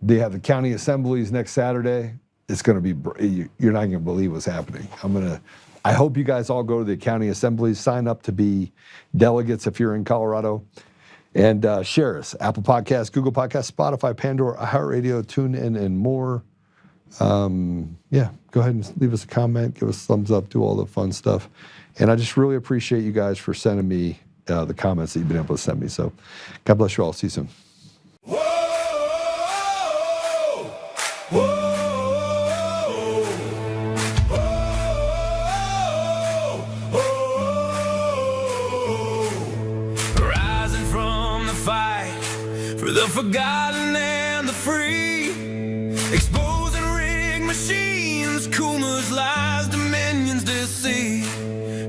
They have the county assemblies next Saturday. It's going to be, you're not going to believe what's happening. I hope you guys all go to the county assemblies. Sign up to be delegates if you're in Colorado. And share us. Apple Podcasts, Google Podcasts, Spotify, Pandora, iHeartRadio, TuneIn, and more. Yeah, go ahead and leave us a comment. Give us a thumbs up. Do all the fun stuff. And I just really appreciate you guys for sending me the comments that you've been able to send me. So God bless you all. See you soon. The forgotten and the free, exposing rigged machines, Kuma's lies, dominions deceit,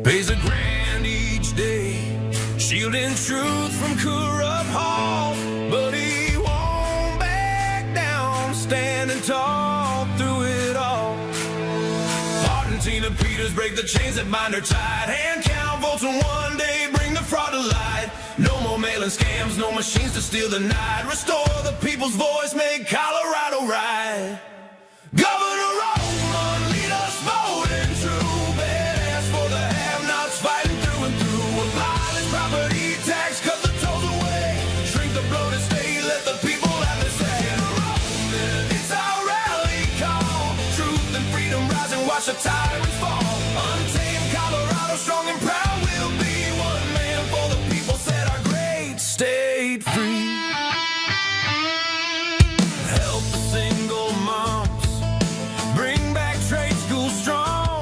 pays $1,000 each day, shielding truth from corrupt halls, but he won't back down, standing tall through it all. Argentina Peters break the chains that bind her tight, hand count votes and one day bring the fraud to light. No more mailing scams, no machines to steal the night. Restore the people's voice, make Colorado right. Governor Oltmann, lead us voting true. Best for the have-nots, fighting through and through. Abolish property tax, cut the tolls away. Shrink the bloated state, let the people have their say. It's our rally call. the tyrants fall. Untamed Colorado, strong and proud, we'll be one man for the people, set our great state free. Help the single moms, bring back trade school strong.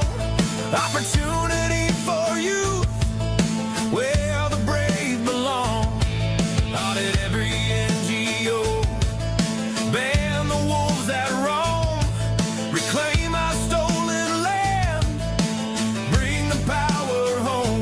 Opportunity for youth, where the brave belong. Audit every NGO, ban the wolves that roam. Reclaim our stolen land, bring the power home.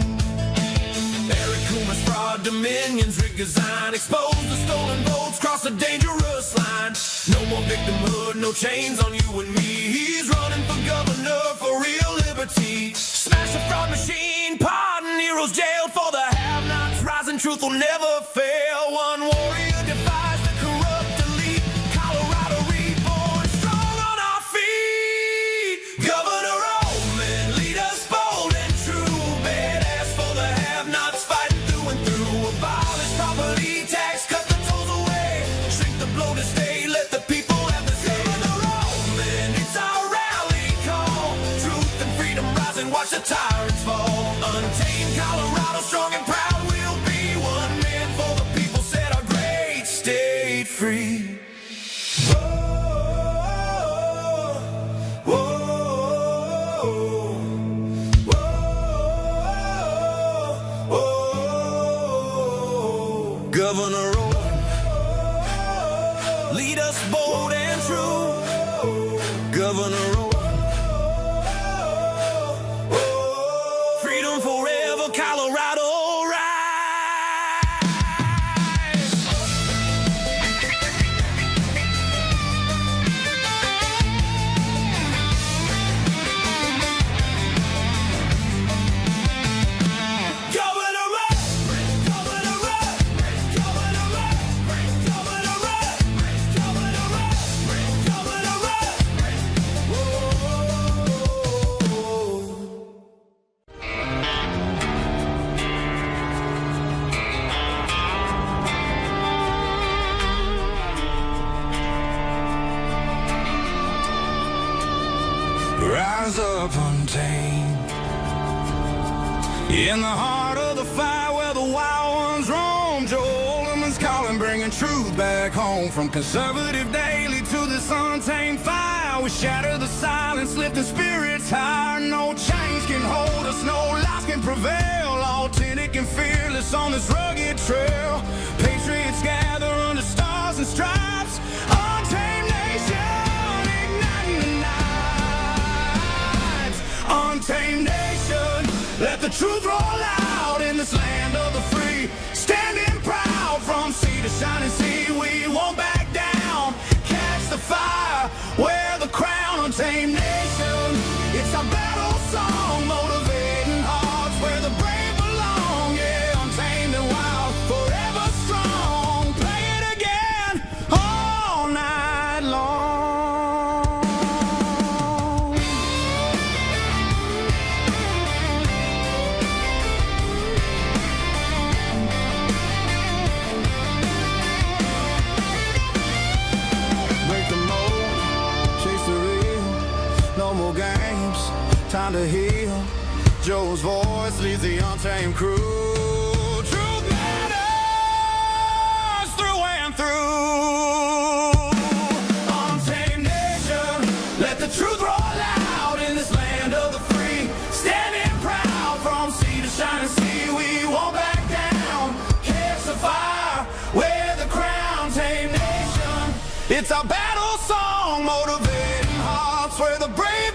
Eric Coomer's fraud dominions, rig design, expose the stolen votes, cross the dangerous line. No more victimhood, no chains on you and me. He's running for governor for real liberty. Smash the fraud machine, pardon heroes jailed for the have-nots. Rising truth will never fail. One warrior defies the corrupt elite. Colorado reborn, strong on our feet. Governor Oltmann, lead us bold and true. Badass for the have-nots, fighting through and through. Abolish property tax, cut the tolls away. Shrink the blow to stay, let the people have the say. Governor Oltmann, it's our rally call. Truth and freedom rising, watch the tyrants fall. Untamed Colorado, strong and proud, we'll be one man for the people, set our great state free. Governor Oltmann, lead us bold and true. Governor Oltmann, freedom forever, Colorado, rise. Governor Oltmann, Governor Oltmann, Governor Oltmann, Governor Oltmann, Governor Oltmann, Governor Rise up untamed, in the heart of the fight where the wild ones roam. Joe Oltmann's calling, bringing truth back home. From conservative daily to this untamed fire, we shatter the silence, lifting spirits higher. No chains can hold us, no lies can prevail. Authentic and fearless on this rugged trail. Patriots gather under stars and stripes. Untamed nation, igniting the night. Untamed nation, let the truth roll out in this land of the free. Standing proud from sea to shining sea, we won't back down. Catch the fire, wear the crown. Untamed nation, it's our battle song, motivating hearts where the brave belong. Yeah, untamed and wild, forever strong. Play it again all night long. Break the mold, chase the real. No more games, time to heal. Joe's voice leads the untamed crew. Truth matters through and through. Untamed nation, let the truth roll out in this land of the free. Standing proud from sea to shining sea, we won't back down. Catch the fire, wear the crown. Tame nation, it's our battle song, motivating hearts where the brave